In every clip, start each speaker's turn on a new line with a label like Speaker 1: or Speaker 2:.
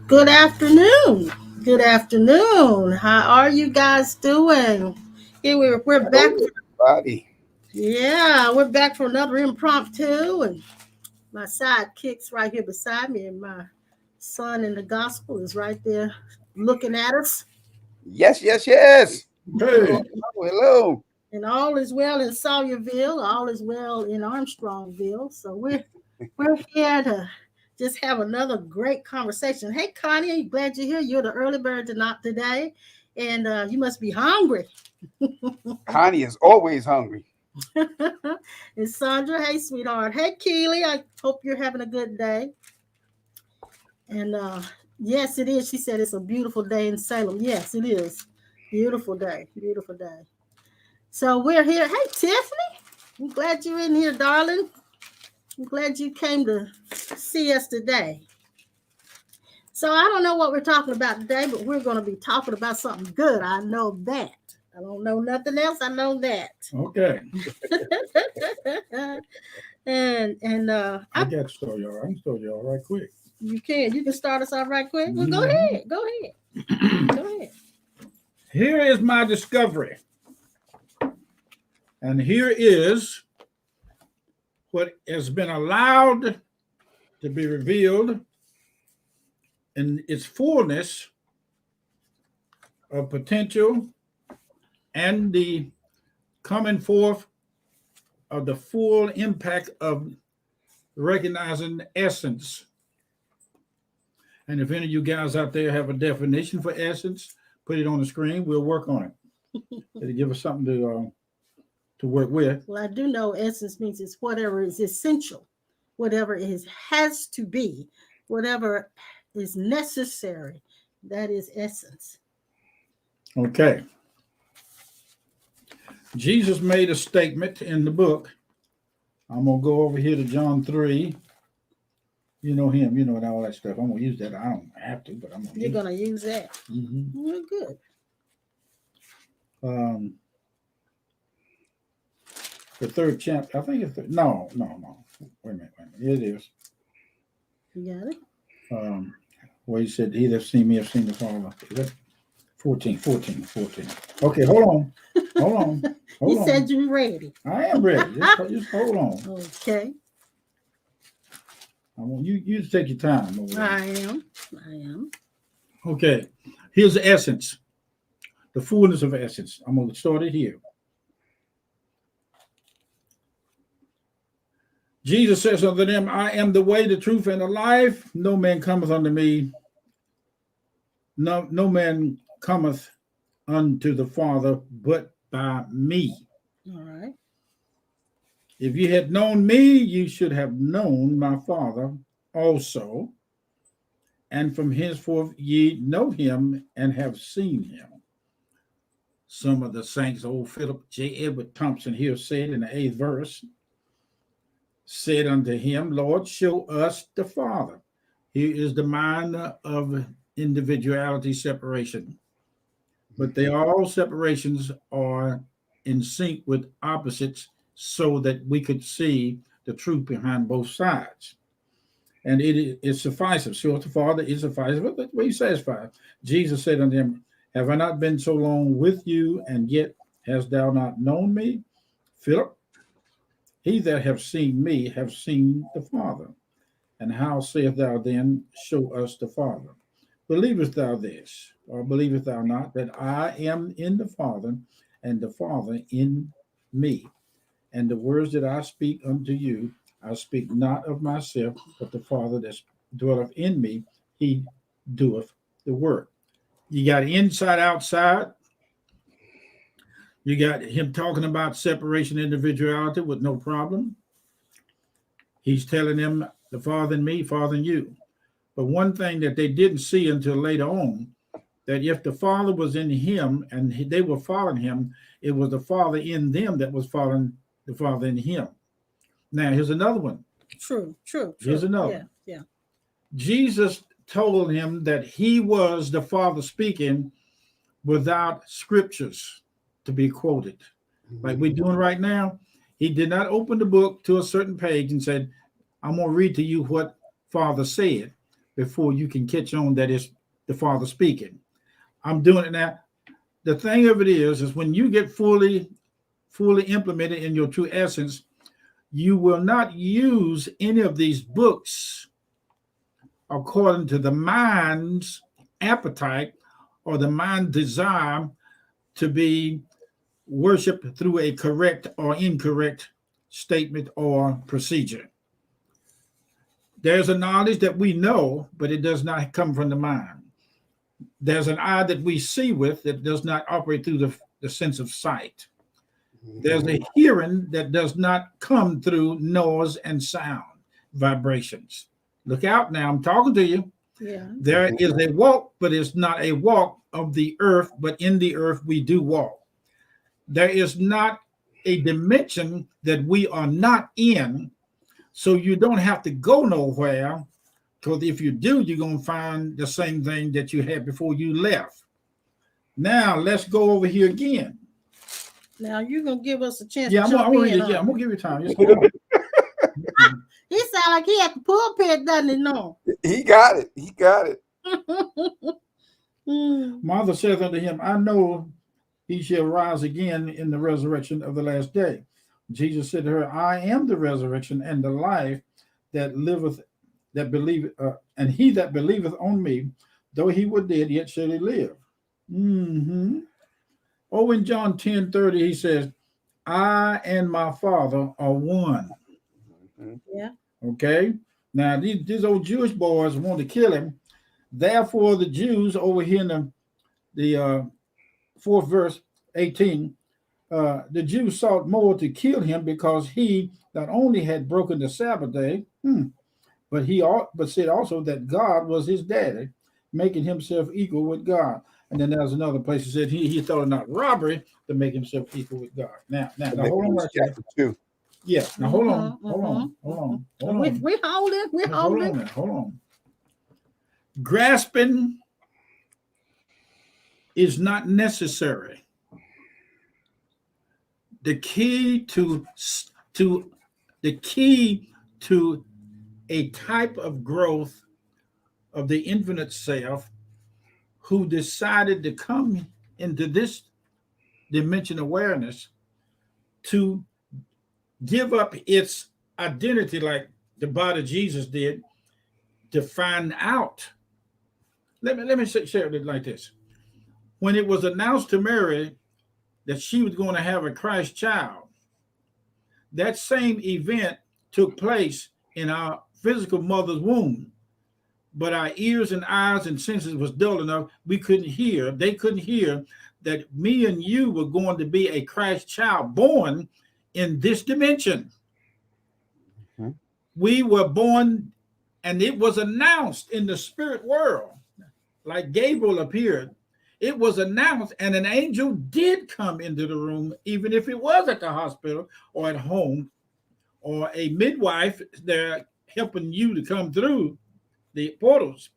Speaker 1: Good afternoon. Good afternoon. How are you guys doing? Here we're back.
Speaker 2: Hello, everybody.
Speaker 1: Yeah, we're back for another impromptu, and my sidekick's right here beside me, and my son in the gospel is right there looking at us.
Speaker 2: Yes, yes, yes. Hello,
Speaker 3: Hey,
Speaker 2: hello.
Speaker 1: And all is well in Sawyerville, all is well in Armstrongville. So we're here to just have another great conversation. Hey Connie, I'm glad you're here. You're the early bird tonight today, and you must be hungry.
Speaker 2: Connie is always hungry.
Speaker 1: And Sandra, hey sweetheart. Hey Keely, I hope you're having a good day. And yes, it is. She said it's a beautiful day in Salem. Yes, it is. Beautiful day. Beautiful day. So we're here. Hey Tiffany, I'm glad you're in here, darling. I'm glad you came to see us today. So I don't know what we're talking about today, but we're going to be talking about something good. I know that. I don't know nothing else. I know that.
Speaker 3: okay.
Speaker 1: and
Speaker 3: I got to start y'all. I can start y'all right quick.
Speaker 1: you can start us off right quick. Well, go ahead. Go ahead.
Speaker 3: Here is my discovery. And here is what has been allowed to be revealed in its fullness of potential and the coming forth of the full impact of recognizing essence. And if any of you guys out there have a definition for essence, put it on the screen. We'll work on it. It'll give us something to work with.
Speaker 1: Well, I do know essence means it's whatever is essential, whatever has to be, whatever is necessary. That is essence.
Speaker 3: Okay. Jesus made a statement in the book. I'm going to go over here to John 3. You know him, you know, and all that stuff. I'm going to use that. I don't have to, but I'm going to
Speaker 1: You're going to use that.
Speaker 3: Mm-hmm.
Speaker 1: Well, good.
Speaker 3: The third chapter, I think it's no. Wait a minute. It is.
Speaker 1: You got it?
Speaker 3: Where he said, he that seen me have seen the Father. Is that 14? Okay, hold on.
Speaker 1: You said you were ready.
Speaker 3: I am ready. Just hold on.
Speaker 1: Okay.
Speaker 3: I want you to take your time.
Speaker 1: I am.
Speaker 3: Okay. Here's the essence. The fullness of essence. I'm going to start it here. Jesus says unto them, I am the way, the truth, and the life. No man cometh unto me. No man cometh unto the Father but by me.
Speaker 1: All right.
Speaker 3: If you had known me, you should have known my Father also. And from henceforth ye know him and have seen him. Some of the saints, old Philip J. Edward Thompson here said in the 8th verse, said unto him, Lord, show us the Father. Here is the mind of individuality separation. But they all separations are in sync with opposites so that we could see the truth behind both sides. And it suffices. So the Father is suffices. But we satisfied. Jesus said unto him, have I not been so long with you, and yet hast thou not known me? Philip, he that have seen me have seen the Father. And how sayest thou then, show us the Father? Believest thou this, or believest thou not, that I am in the Father, and the Father in me? And the words that I speak unto you, I speak not of myself, but the Father that dwelleth in me, he doeth the work. You got inside, outside. You got him talking about separation, individuality with no problem. He's telling them the Father in me, Father in you. But one thing that they didn't see until later on, that if the Father was in him and they were following him, it was the Father in them that was following the Father in him. Now, here's another one.
Speaker 1: True.
Speaker 3: Here's another.
Speaker 1: Yeah.
Speaker 3: Jesus told him that he was the Father speaking without scriptures to be quoted. Like we're doing right now. He did not open the book to a certain page and said, I'm going to read to you what Father said before you can catch on that it's the Father speaking. I'm doing it now. The thing of it is when you get fully implemented in your true essence, you will not use any of these books according to the mind's appetite or the mind's desire to be worshiped through a correct or incorrect statement or procedure. There's a knowledge that we know, but it does not come from the mind. There's an eye that we see with that does not operate through the sense of sight. There's a hearing that does not come through noise and sound, vibrations. Look out now, I'm talking to you.
Speaker 1: Yeah.
Speaker 3: There is a walk, but it's not a walk of the earth, but in the earth we do walk. There is not a dimension that we are not in, so you don't have to go nowhere, because if you do, you're going to find the same thing that you had before you left. Now, let's go over here again.
Speaker 1: Now, you're going to give us a chance
Speaker 3: Yeah,
Speaker 1: to
Speaker 3: I'm
Speaker 1: jump
Speaker 3: going
Speaker 1: in.
Speaker 3: to give you time. Just hold on.
Speaker 1: He sound like he at the pulpit, doesn't he? No.
Speaker 2: He got it. He got it.
Speaker 3: Martha saith unto him, I know he shall rise again in the resurrection of the last day. Jesus said to her, I am the resurrection and the life, that believeth, and he that believeth on me, though he were dead, yet shall he live. Oh, in John 10:30, he says, I and my Father are one.
Speaker 1: Yeah.
Speaker 3: Okay. Now, these old Jewish boys want to kill him. Therefore, the Jews over here in the 4th verse, 18, the Jews sought more to kill him because he not only had broken the Sabbath day, but said also that God was his daddy, making himself equal with God. And then there's another place that said he thought it not robbery to make himself equal with God. Now hold on right there.
Speaker 2: Chapter 2.
Speaker 3: Yeah. Now hold on.
Speaker 1: We holding.
Speaker 3: Hold on. Grasping is not necessary. The key to a type of growth of the infinite self who decided to come into this dimension awareness to give up its identity like the body of Jesus did to find out. Let me share it like this. When it was announced to Mary that she was going to have a Christ child, that same event took place in our physical mother's womb, but our ears and eyes and senses was dull enough they couldn't hear that me and you were going to be a Christ child born in this dimension. We were born, and it was announced in the spirit world, like Gabriel appeared. It was announced, and an angel did come into the room, even if it was at the hospital or at home, or a midwife there helping you to come through the portals.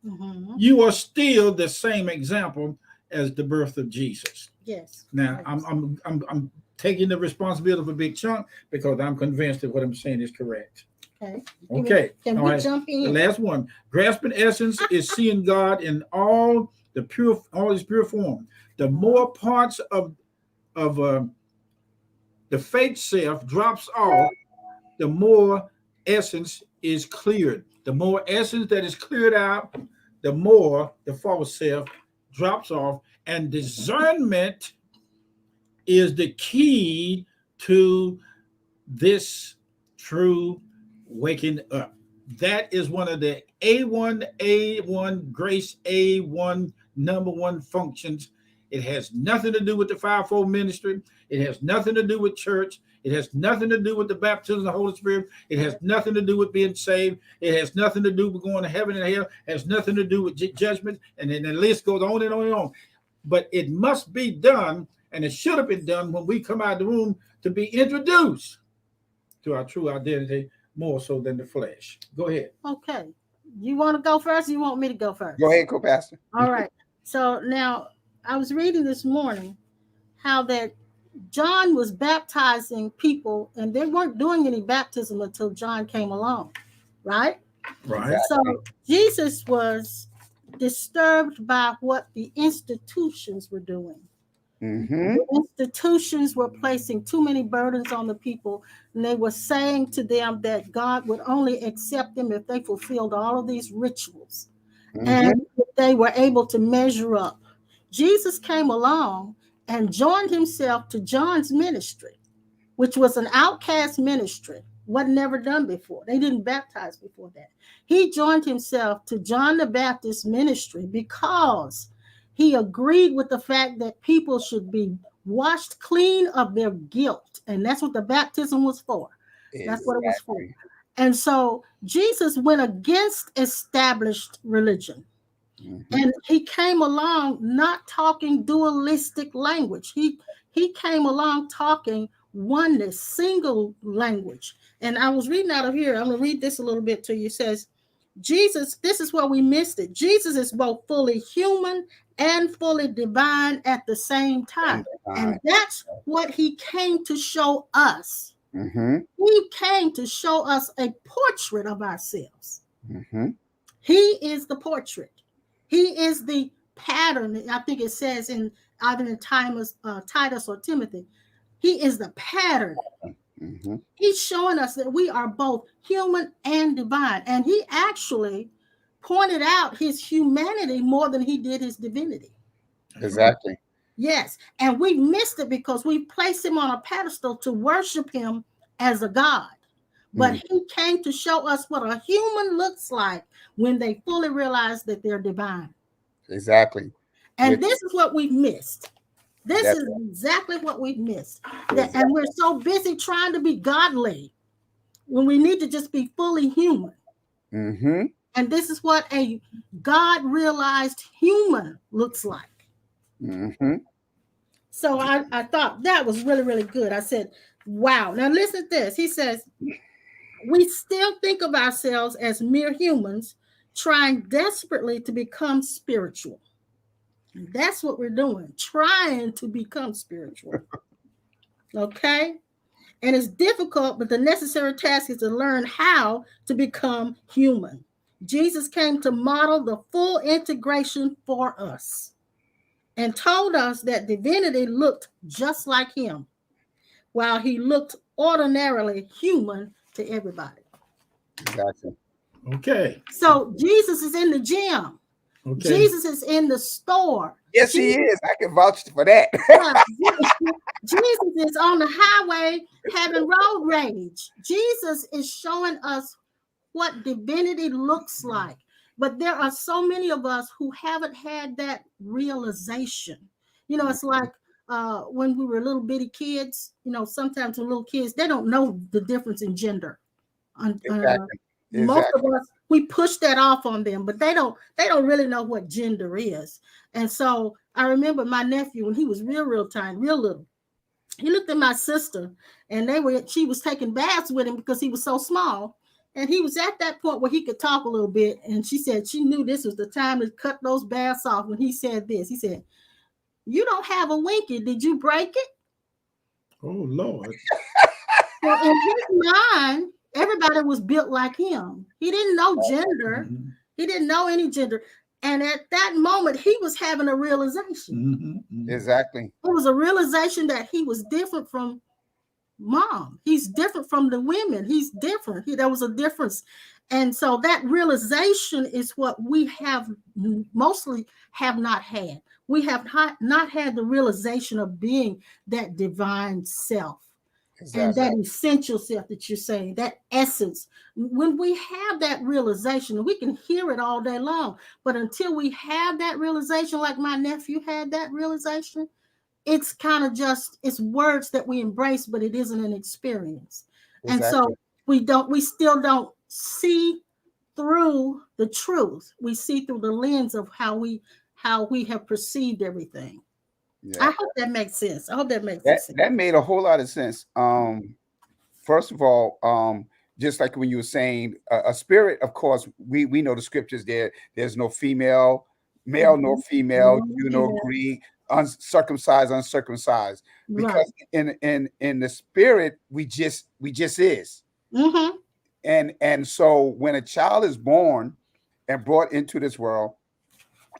Speaker 3: You are still the same example as the birth of Jesus.
Speaker 1: Yes.
Speaker 3: Now, I'm taking the responsibility of a big chunk because I'm convinced that what I'm saying is correct. Okay.
Speaker 1: Can we jump in?
Speaker 3: The last one. Grasping essence is seeing God in all his pure form. The more parts of the fake self drops off, the more essence is cleared. The more essence that is cleared out, the more the false self drops off. And discernment is the key to this true waking up. That is one of the A1 grace A1 number one functions. It has nothing to do with the fivefold ministry. It has nothing to do with church. It has nothing to do with the baptism of the Holy Spirit. It has nothing to do with being saved. It has nothing to do with going to heaven and hell. It has nothing to do with judgment. And then the list goes on and on and on. But it must be done, and it should have been done when we come out of the room to be introduced to our true identity more so than the flesh. Go ahead.
Speaker 1: Okay. You want to go first, or you want me to go first?
Speaker 2: Go ahead, co-pastor.
Speaker 1: All right. So now I was reading this morning how that John was baptizing people, and they weren't doing any baptism until John came along, right?
Speaker 3: Right.
Speaker 1: So Jesus was disturbed by what the institutions were doing.
Speaker 2: Mm-hmm.
Speaker 1: The institutions were placing too many burdens on the people, and they were saying to them that God would only accept them if they fulfilled all of these rituals and
Speaker 2: Mm-hmm.
Speaker 1: if they were able to measure up. Jesus came along and joined himself to John's ministry, which was an outcast ministry, what never done before. They didn't baptize before that. He joined himself to John the Baptist ministry because he agreed with the fact that people should be washed clean of their guilt. And that's what the baptism was for. That's what it was for.
Speaker 2: Exactly.
Speaker 1: And so Jesus went against established religion.
Speaker 2: Mm-hmm.
Speaker 1: And he came along not talking dualistic language. He came along talking oneness, single language. And I was reading out of here. I'm going to read this a little bit to you. It says, Jesus, this is where we missed it. Jesus is both fully human and fully divine at the same time. And that's what he came to show us.
Speaker 2: Mm-hmm.
Speaker 1: He came to show us a portrait of ourselves.
Speaker 2: Mm-hmm.
Speaker 1: He is the portrait. He is the pattern. I think it says in either in Titus or Timothy. He is the pattern.
Speaker 2: Mm-hmm.
Speaker 1: He's showing us that we are both human and divine. And he actually pointed out his humanity more than he did his divinity.
Speaker 2: Exactly.
Speaker 1: Yes. And we missed it because we placed him on a pedestal to worship him as a God. But he came to show us what a human looks like when they fully realize that they're divine.
Speaker 2: Exactly.
Speaker 1: And this is what we've missed. This is exactly what we've missed.
Speaker 2: Exactly.
Speaker 1: And we're so busy trying to be godly when we need to just be fully human.
Speaker 2: Mm-hmm.
Speaker 1: And this is what a God-realized human looks like.
Speaker 2: Mm-hmm.
Speaker 1: So I thought that was really, really good. I said, wow. Now listen to this. He says, we still think of ourselves as mere humans trying desperately to become spiritual. That's what we're doing, trying to become spiritual. Okay? And it's difficult, but the necessary task is to learn how to become human. Jesus came to model the full integration for us and told us that divinity looked just like him, while he looked ordinarily human to everybody.
Speaker 2: Exactly.
Speaker 3: Okay.
Speaker 1: So Jesus is in the gym.
Speaker 3: Okay.
Speaker 1: Jesus is in the store.
Speaker 2: Yes, he is. I can vouch for that.
Speaker 1: Jesus is on the highway having road rage. Jesus is showing us what divinity looks like. But there are so many of us who haven't had that realization. You know, it's like when we were little bitty kids, you know, sometimes when little kids, they don't know the difference in gender.
Speaker 2: Exactly.
Speaker 1: Most of us, we push that off on them, but they don't really know what gender is. And so I remember my nephew when he was real tiny, real little. He looked at my sister and she was taking baths with him because he was so small. And he was at that point where he could talk a little bit. And she said she knew this was the time to cut those baths off when he said this. He said, "You don't have a winky. Did you break it?"
Speaker 3: Oh, Lord.
Speaker 1: So in his mind, everybody was built like him. He didn't know gender.
Speaker 3: Mm-hmm.
Speaker 1: He didn't know any gender. And at that moment, he was having a realization.
Speaker 3: Mm-hmm. Mm-hmm.
Speaker 2: Exactly.
Speaker 1: It was a realization that he was different from mom. He's different from the women. He's different. There was a difference. And so that realization is what we have mostly have not had. We have not had the realization of being that divine self. Exactly. And that essential self that you're saying, that essence. When we have that realization, we can hear it all day long. But until we have that realization, like my nephew had that realization, it's kind of just, it's words that we embrace, but it isn't an experience. Exactly. And so we still don't see through the truth. We see through the lens of how we have perceived everything. Yeah. I hope that makes sense. I hope that makes sense.
Speaker 2: That made a whole lot of sense. First of all, just like when you were saying a spirit, of course, we know the scriptures there's no female, male nor female, Jew nor Greek, uncircumcised,
Speaker 1: Right.
Speaker 2: because in the spirit we just is.
Speaker 1: Mm-hmm.
Speaker 2: And so when a child is born and brought into this world,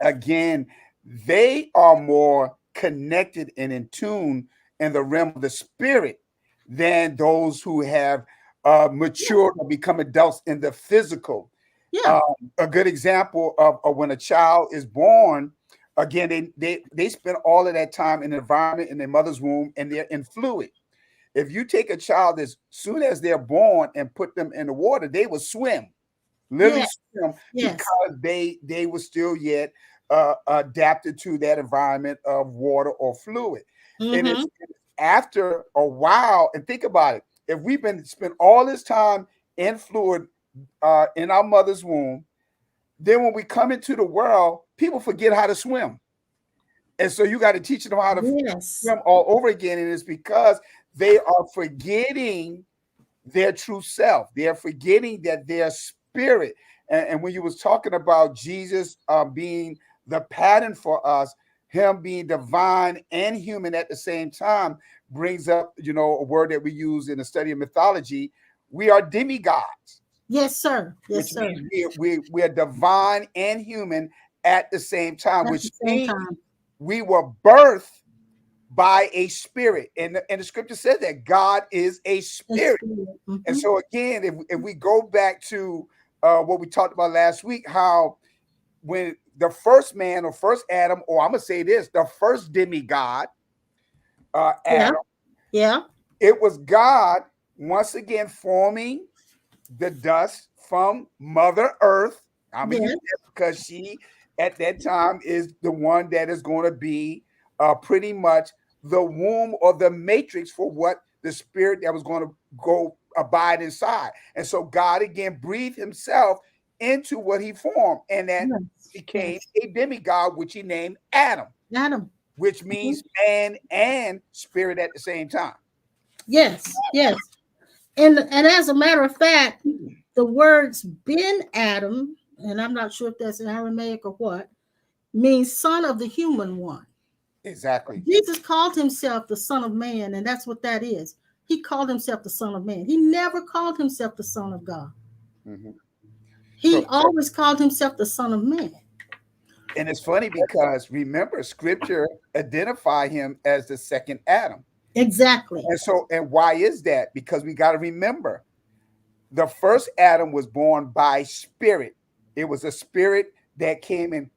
Speaker 2: again, they are more connected and in tune in the realm of the spirit than those who have
Speaker 1: Yeah.
Speaker 2: matured or become adults in the physical.
Speaker 1: Yeah.
Speaker 2: Um, a good example of when a child is born, again, they spend all of that time in the environment in their mother's womb, and they're in fluid. If you take a child as soon as they're born and put them in the water, they will swim, literally
Speaker 1: Yes.
Speaker 2: swim,
Speaker 1: Yes.
Speaker 2: because they were still yet adapted to that environment of water or fluid. And
Speaker 1: Mm-hmm.
Speaker 2: it's after a while, and think about it. If we've been spent all this time in fluid in our mother's womb, then when we come into the world, people forget how to swim. And so you got to teach them how to
Speaker 1: Yes.
Speaker 2: swim all over again. And it's because they are forgetting their true self. They're forgetting that their spirit. And when you was talking about Jesus being the pattern for us, him being divine and human at the same time, brings up, a word that we use in the study of mythology. We are demigods,
Speaker 1: Yes, sir. Yes,
Speaker 2: which
Speaker 1: sir.
Speaker 2: means we're divine and human at the same time,
Speaker 1: At the
Speaker 2: which
Speaker 1: same
Speaker 2: means
Speaker 1: time.
Speaker 2: we were birthed by a spirit. And the scripture says that God is a
Speaker 1: It's
Speaker 2: spirit.
Speaker 1: good.
Speaker 2: And
Speaker 1: Mm-hmm.
Speaker 2: so again, if we go back to what we talked about last week, how when the first man or first Adam, or I'm gonna say this, the first demigod,
Speaker 1: Yeah.
Speaker 2: Adam,
Speaker 1: Yeah.
Speaker 2: it was God once again forming the dust from Mother Earth. I'm gonna use
Speaker 1: Yes.
Speaker 2: that because she at that time is the one that is going to be pretty much the womb or the matrix for what the spirit that was going to go abide inside. And so God again breathed himself into what he formed, and that
Speaker 1: Yes.
Speaker 2: became
Speaker 1: Yes.
Speaker 2: a demigod, which he named Adam,
Speaker 1: Adam.
Speaker 2: which
Speaker 1: Mhm.
Speaker 2: means man and spirit at the same time.
Speaker 1: Yes. Yes. And as a matter of fact, the words Ben Adam, and I'm not sure if that's in Aramaic or what, means son of the human one.
Speaker 2: Exactly.
Speaker 1: Jesus called himself the Son of Man, and that's what that is. He called himself the Son of Man. He never called himself the Son of God.
Speaker 2: Mhm.
Speaker 1: He
Speaker 2: So
Speaker 1: always called himself the Son of Man.
Speaker 2: and it's funny because remember, scripture identify him as the second Adam.
Speaker 1: Exactly.
Speaker 2: And why is that? Because we got to remember the first Adam was born by spirit. It was a spirit that came in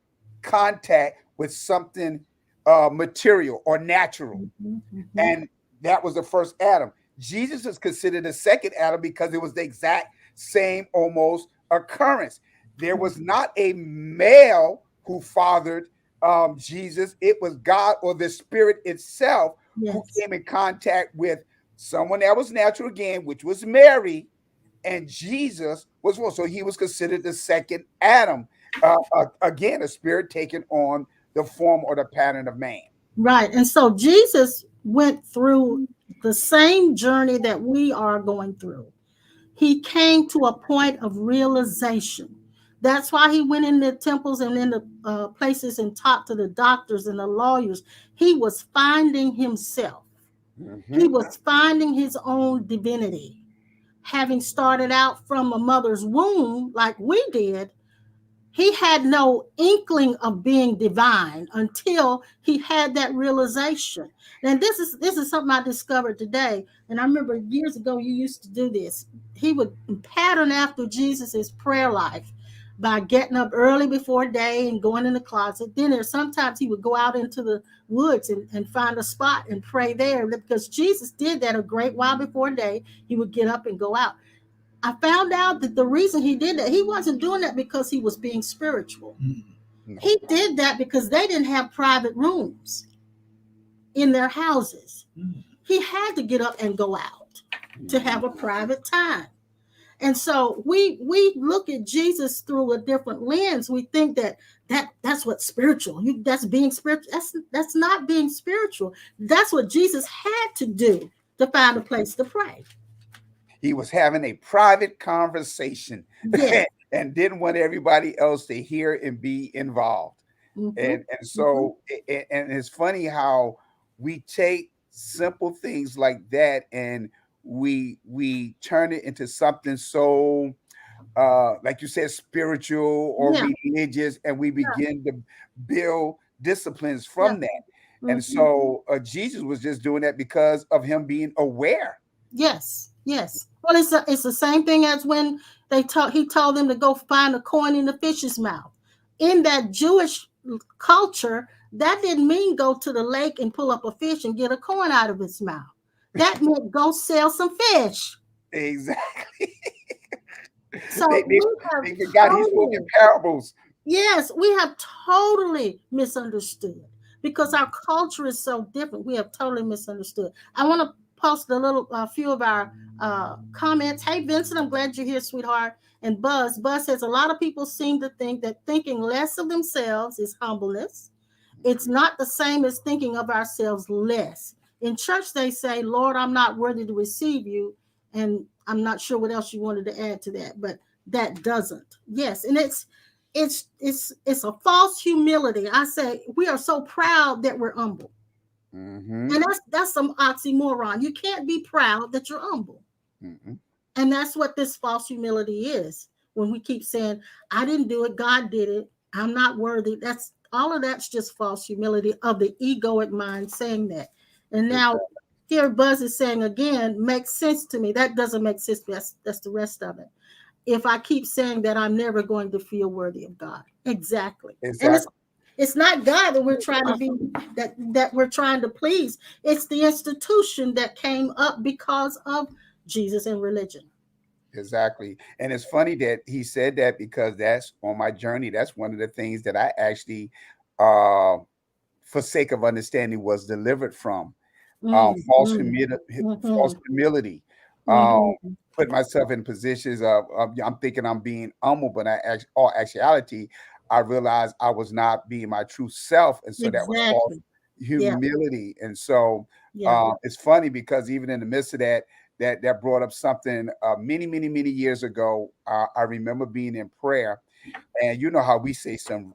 Speaker 2: contact with something material or natural.
Speaker 1: Mhm, mhm.
Speaker 2: And that was the first Adam. Jesus is considered the second Adam because it was the exact same almost occurrence. There was not a male who fathered Jesus, it was God or the Spirit itself who
Speaker 1: Yes.
Speaker 2: came in contact with someone that was natural again, which was Mary, and Jesus was one. So he was considered the second Adam. Again, a spirit taking on the form or the pattern of man.
Speaker 1: Right. And so Jesus went through the same journey that we are going through. He came to a point of realization. That's why he went in the temples and in the places and talked to the doctors and the lawyers. He was finding himself. He
Speaker 2: Mhm.
Speaker 1: was finding his own divinity. Having started out from a mother's womb, like we did, he had no inkling of being divine until he had that realization. And this is something I discovered today. And I remember years ago you used to do this. He would pattern after Jesus's prayer life by getting up early before day and going in the closet. Then there sometimes he would go out into the woods and find a spot and pray there, because Jesus did that a great while before day. He would get up and go out. I found out that the reason he did that, he wasn't doing that because he was being spiritual.
Speaker 2: No.
Speaker 1: He did that because they didn't have private rooms in their houses. He had to get up and go out to have a private time. And so we look at Jesus through a different lens. We think that's what's spiritual. That's being spiritual. That's not being spiritual. That's what Jesus had to do to find a place to pray.
Speaker 2: He was having a private conversation
Speaker 1: Yes.
Speaker 2: and didn't want everybody else to hear and be involved.
Speaker 1: Mm-hmm.
Speaker 2: And
Speaker 1: Mm-hmm.
Speaker 2: so and it's funny how we take simple things like that and we turn it into something so like you said, spiritual or
Speaker 1: Yeah.
Speaker 2: religious, and we begin to build disciplines
Speaker 1: Yeah.
Speaker 2: from that. And
Speaker 1: Mm-hmm.
Speaker 2: so Jesus was just doing that because of him being aware.
Speaker 1: Yes, yes. Well, it's the same thing as when he told them to go find a coin in the fish's mouth. In that Jewish culture, that didn't mean go to the lake and pull up a fish and get a coin out of its mouth. That meant go sell some fish.
Speaker 2: Exactly.
Speaker 1: So
Speaker 2: they, they,
Speaker 1: we have
Speaker 2: they forgot he spoke in
Speaker 1: totally,
Speaker 2: parables.
Speaker 1: yes, we have totally misunderstood because our culture is so different. We have totally misunderstood. I want to post a few of our comments. Hey, Vincent, I'm glad you're here, sweetheart. And Buzz says a lot of people seem to think that thinking less of themselves is humbleness. It's not the same as thinking of ourselves less. In church, they say, Lord, I'm not worthy to receive you. And I'm not sure what else you wanted to add to that, but that doesn't. Yes. And it's a false humility. I say we are so proud that we're humble.
Speaker 2: Mm-hmm.
Speaker 1: And that's some oxymoron. You can't be proud that you're humble.
Speaker 2: Mm-hmm.
Speaker 1: And that's what this false humility is. When we keep saying, I didn't do it, God did it, I'm not worthy. That's all of that's just false humility of the egoic mind saying that. And now
Speaker 2: Exactly.
Speaker 1: here Buzz is saying again, makes sense to me. That doesn't make sense. That's the rest of it. If I keep saying that I'm never going to feel worthy of God. Exactly. And
Speaker 2: Exactly.
Speaker 1: it's not God that we're trying to be that we're trying to please. It's the institution that came up because of Jesus and religion.
Speaker 2: Exactly. And it's funny that he said that because that's on my journey. That's one of the things that I actually, uh, for sake of understanding, was delivered from.
Speaker 1: Mm,
Speaker 2: False
Speaker 1: mm,
Speaker 2: humility, false
Speaker 1: mhm,
Speaker 2: humility. Um,
Speaker 1: mhm.
Speaker 2: put myself in positions of I'm thinking I'm being humble, but all actuality, I realized I was not being my true self, and so that was false
Speaker 1: Exactly. Yeah,
Speaker 2: humility. And so
Speaker 1: yeah,
Speaker 2: it's funny because even in the midst of that, that brought up something many years ago. I remember being in prayer, and you know how we say some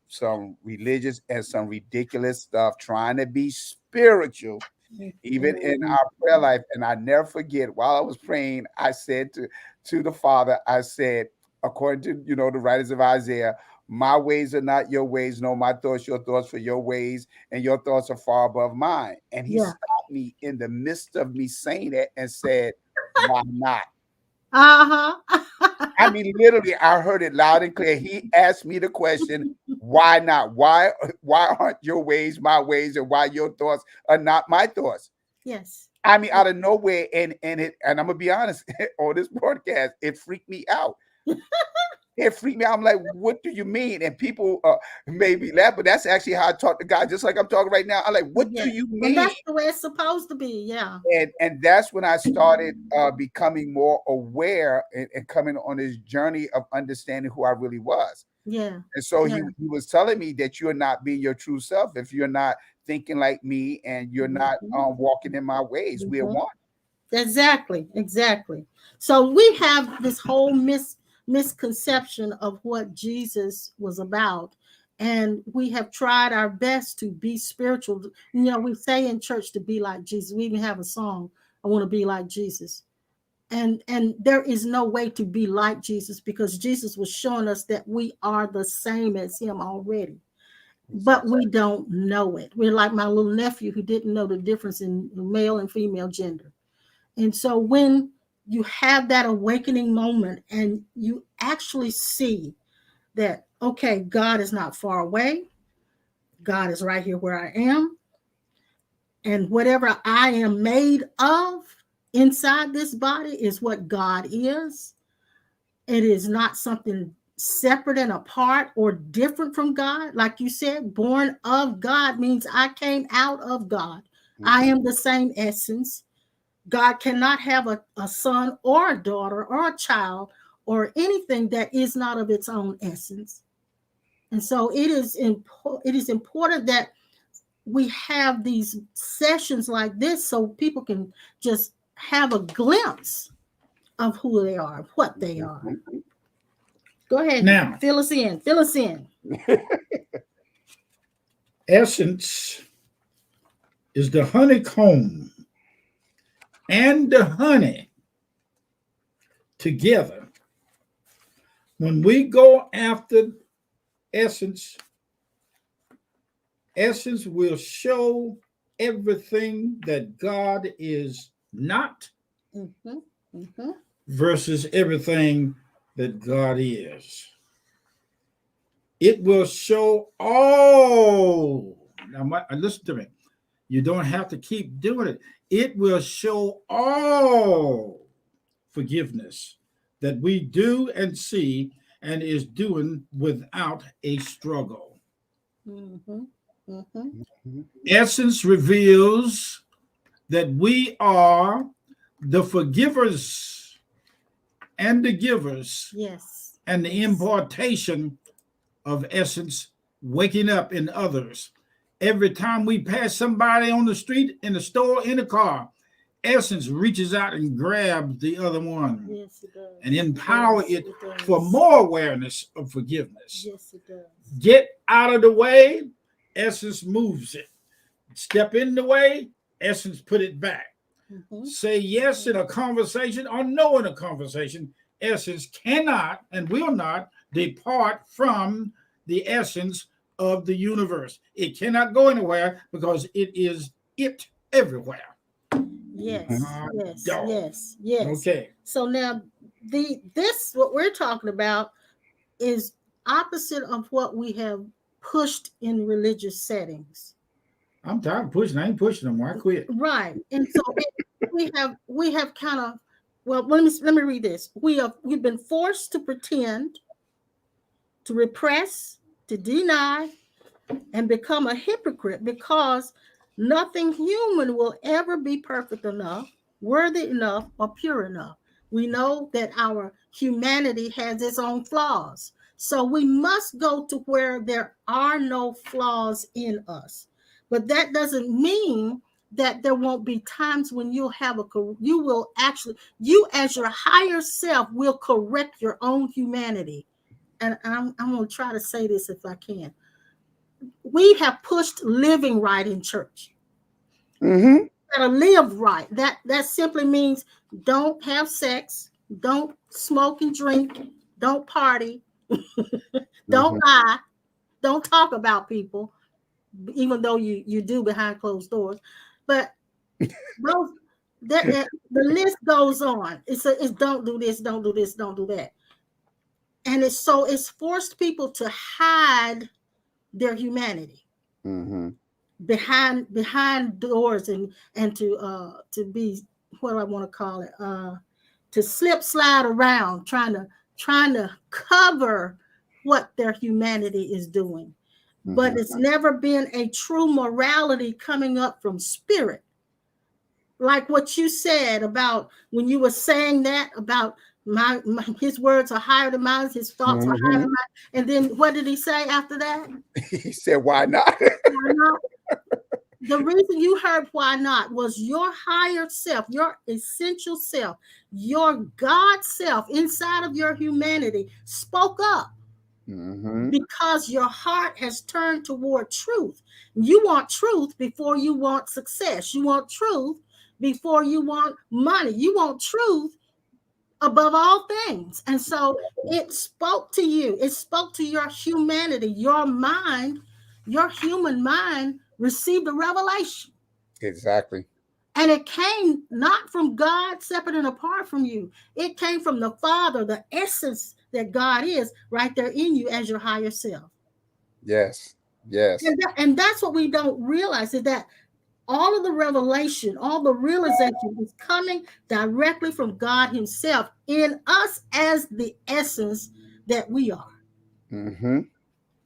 Speaker 2: religious and some ridiculous stuff, trying to be spiritual even in
Speaker 1: mhm.
Speaker 2: our prayer life. And I never forget, while I was praying, I said to the Father, I said, according to the writers of Isaiah, my ways are not your ways, no, my thoughts, your thoughts, for your ways and your thoughts are far above mine. And he
Speaker 1: Yeah.
Speaker 2: stopped me in the midst of me saying that and said, why not?
Speaker 1: Uh-huh.
Speaker 2: I mean, literally, I heard it loud and clear. He asked me the question, why not? Why aren't your ways my ways, and why your thoughts are not my thoughts?
Speaker 1: Yes.
Speaker 2: I mean, out of nowhere, and I'm gonna be honest, on this broadcast, it freaked me out. It freaked me out. I'm like, what do you mean? And people maybe laugh, but that's actually how I talk to God, just like I'm talking right now. I'm like, what
Speaker 1: Yeah.
Speaker 2: do you
Speaker 1: And
Speaker 2: mean?
Speaker 1: that's the way it's supposed to be. Yeah.
Speaker 2: And that's when I started becoming more aware and coming on this journey of understanding who I really was.
Speaker 1: Yeah.
Speaker 2: And so
Speaker 1: Yeah.
Speaker 2: he was telling me that you're not being your true self if you're not thinking like me and you're not
Speaker 1: Mhm,
Speaker 2: walking in my ways. We're
Speaker 1: mhm.
Speaker 2: one.
Speaker 1: Exactly, exactly. So we have this whole misconception of what Jesus was about, and we have tried our best to be spiritual. We say in church to be like Jesus. We even have a song, "I want to be like Jesus." And there is no way to be like Jesus because Jesus was showing us that we are the same as him already, but
Speaker 2: Exactly.
Speaker 1: we don't know it. We're like my little nephew who didn't know the difference in male and female gender. And so when you have that awakening moment and you actually see that, okay, God is not far away, God is right here where I am, and whatever I am made of inside this body is what God is. It is not something separate and apart or different from God. Like you said, born of God means I came out of God. I
Speaker 2: Mhm.
Speaker 1: am the same essence. God cannot have a son or a daughter or a child or anything that is not of its own essence. And so it is important that we have these sessions like this so people can just have a glimpse of who they are, what they are. Go ahead,
Speaker 3: Now,
Speaker 1: fill us in. Fill us in.
Speaker 3: Essence is the honeycomb and the honey together. When we go after essence, essence will show everything that God is not versus everything that God is. It will show all. Now, listen to me. You don't have to keep doing it. It will show all forgiveness that we do and see and is doing without a struggle. Essence reveals that we are the forgivers and the givers.
Speaker 1: Yes.
Speaker 3: And the impartation of essence waking up in others. Every time we pass somebody on the street, in the store, in the car, essence reaches out and grabs the other one.
Speaker 1: Yes, it does.
Speaker 3: And empower
Speaker 1: Yes,
Speaker 3: it for more awareness of forgiveness.
Speaker 1: Yes, it does.
Speaker 3: Get out of the way, essence moves it. Step in the way, essence put it back. Say yes in a conversation or no in a conversation. Essence cannot and will not depart from the essence of the universe. It cannot go anywhere because it is it everywhere.
Speaker 1: Yes, yes.
Speaker 3: Okay.
Speaker 1: So now this what we're talking about is opposite of what we have pushed in religious settings.
Speaker 3: I'm tired of pushing. I ain't pushing them. I quit.
Speaker 1: Right. And so we have kind of, well, let me read this. We've been forced to pretend, to repress, to deny, and become a hypocrite because nothing human will ever be perfect enough, worthy enough, or pure enough. We know that our humanity has its own flaws. So we must go to where there are no flaws in us. But that doesn't mean that there won't be times when you as your higher self will correct your own humanity. And I'm going to try to say this if I can. We have pushed living right in church. Gotta live right. That simply means don't have sex, don't smoke and drink, don't party, don't lie, don't talk about people, even though you do behind closed doors. But those the list goes on. It's don't do this, don't do this, don't do that. And it's forced people to hide their humanity behind doors and to be, what do I want to call it, to slide around trying to cover what their humanity is doing. But it's never been a true morality coming up from spirit, like what you said about when you were saying that about his words are higher than mine, his thoughts are higher than mine. And then what did he say after that?
Speaker 2: He said, why not?
Speaker 1: Why not? The reason you heard why not was your higher self, your essential self, your God self inside of your humanity spoke up because your heart has turned toward truth. You want truth before you want success. You want truth before you want money. You want truth above all things. And so it spoke to you. It spoke to your humanity, your mind, your human mind received a revelation.
Speaker 2: Exactly.
Speaker 1: And it came not from God separate and apart from you. It came from the Father, the essence that God is right there in you as your higher self.
Speaker 2: Yes. Yes.
Speaker 1: And that's what we don't realize, is that all of the revelation, all the realization is coming directly from God himself in us as the essence that we are.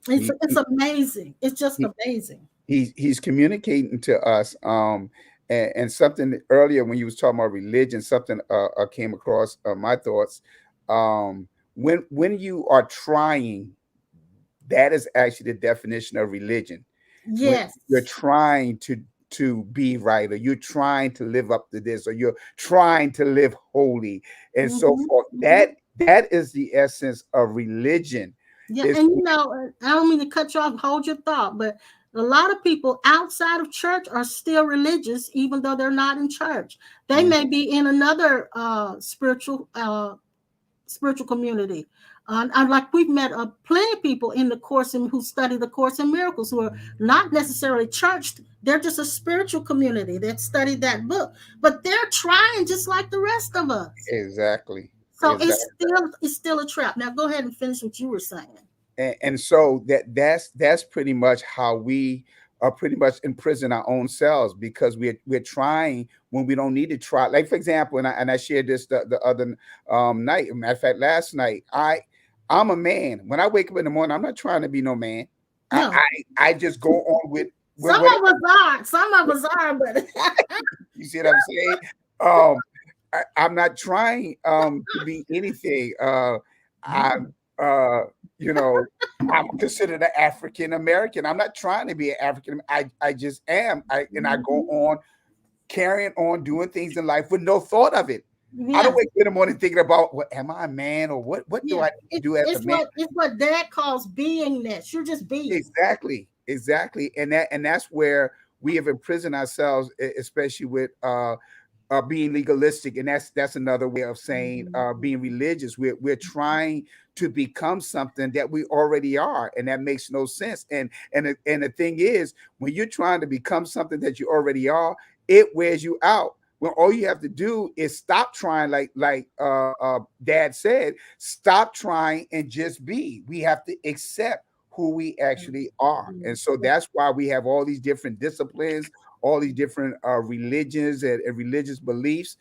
Speaker 1: It's amazing. It's just amazing.
Speaker 2: He's communicating to us. And something earlier when you was talking about religion, something came across my thoughts. When you are trying, that is actually the definition of religion.
Speaker 1: Yes.
Speaker 2: When you're trying to be right, or you're trying to live up to this, or you're trying to live holy, and so forth. That is the essence of religion.
Speaker 1: Yeah, and I don't mean to cut you off, hold your thought, but A lot of people outside of church are still religious, even though they're not in church. They may be in another spiritual community. And like we've met plenty of people in the course and who study the Course in Miracles who are not necessarily churched. They're just a spiritual community that studied that book, but they're trying just like the rest of us.
Speaker 2: Exactly.
Speaker 1: So
Speaker 2: Exactly.
Speaker 1: it's still a trap. Now go ahead and finish what you were saying.
Speaker 2: And so that's pretty much how we are pretty much imprison our own selves, because we're trying when we don't need to try. Like, for example, and I shared this the other night. Matter of fact, last night, I'm a man. When I wake up in the morning, I'm not trying to be no man.
Speaker 1: No.
Speaker 2: I just go on with
Speaker 1: some
Speaker 2: whatever.
Speaker 1: of us are. Some of us are, but
Speaker 2: You see what I'm saying? I'm not trying to be anything. I'm you know, I'm considered an African American. I'm not trying to be an African. I just am. And I go on carrying on doing things in life with no thought of it.
Speaker 1: yeah.
Speaker 2: I don't wake up in the morning thinking about, what am I a man, or what do I need to do as a man?
Speaker 1: It's what Dad calls beingness. You're just being.
Speaker 2: Exactly. And that's where we have imprisoned ourselves, especially with being legalistic, and that's another way of saying being religious. We're trying to become something that we already are, and that makes no sense. And the thing is, when you're trying to become something that you already are, it wears you out. When all you have to do is stop trying, like Dad said, stop trying and just be. We have to accept who we actually are, and so that's why we have all these different disciplines, all these different religions and religious beliefs.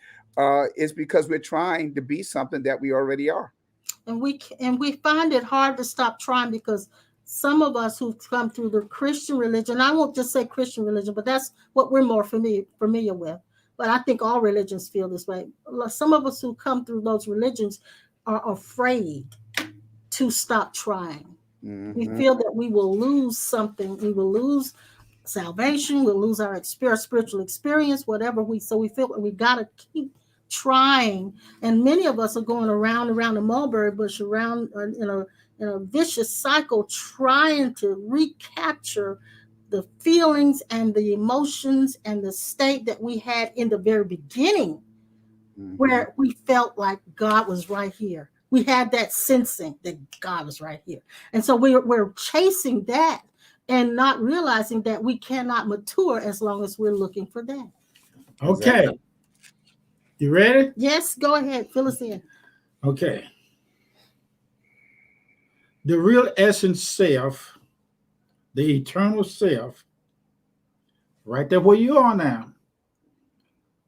Speaker 2: Is because we're trying to be something that we already are.
Speaker 1: And we find it hard to stop trying, because some of us who've come through the Christian religion, I won't just say Christian religion, but that's what we're more familiar with. But I think all religions feel this way. Some of us who come through those religions are afraid to stop trying. We feel that we will lose something. We will lose salvation. We'll lose our spiritual experience, whatever so we feel we got to keep trying. And many of us are going around the mulberry bush, around in a vicious cycle, trying to recapture the feelings and the emotions and the state that we had in the very beginning, where we felt like God was right here. We had that sensing that God was right here. And so we're chasing that and not realizing that we cannot mature as long as we're looking for that.
Speaker 3: Okay.
Speaker 2: Exactly.
Speaker 3: You ready?
Speaker 1: Yes, go ahead. Fill us in.
Speaker 3: Okay. The real essence self, the eternal self, right there where you are now.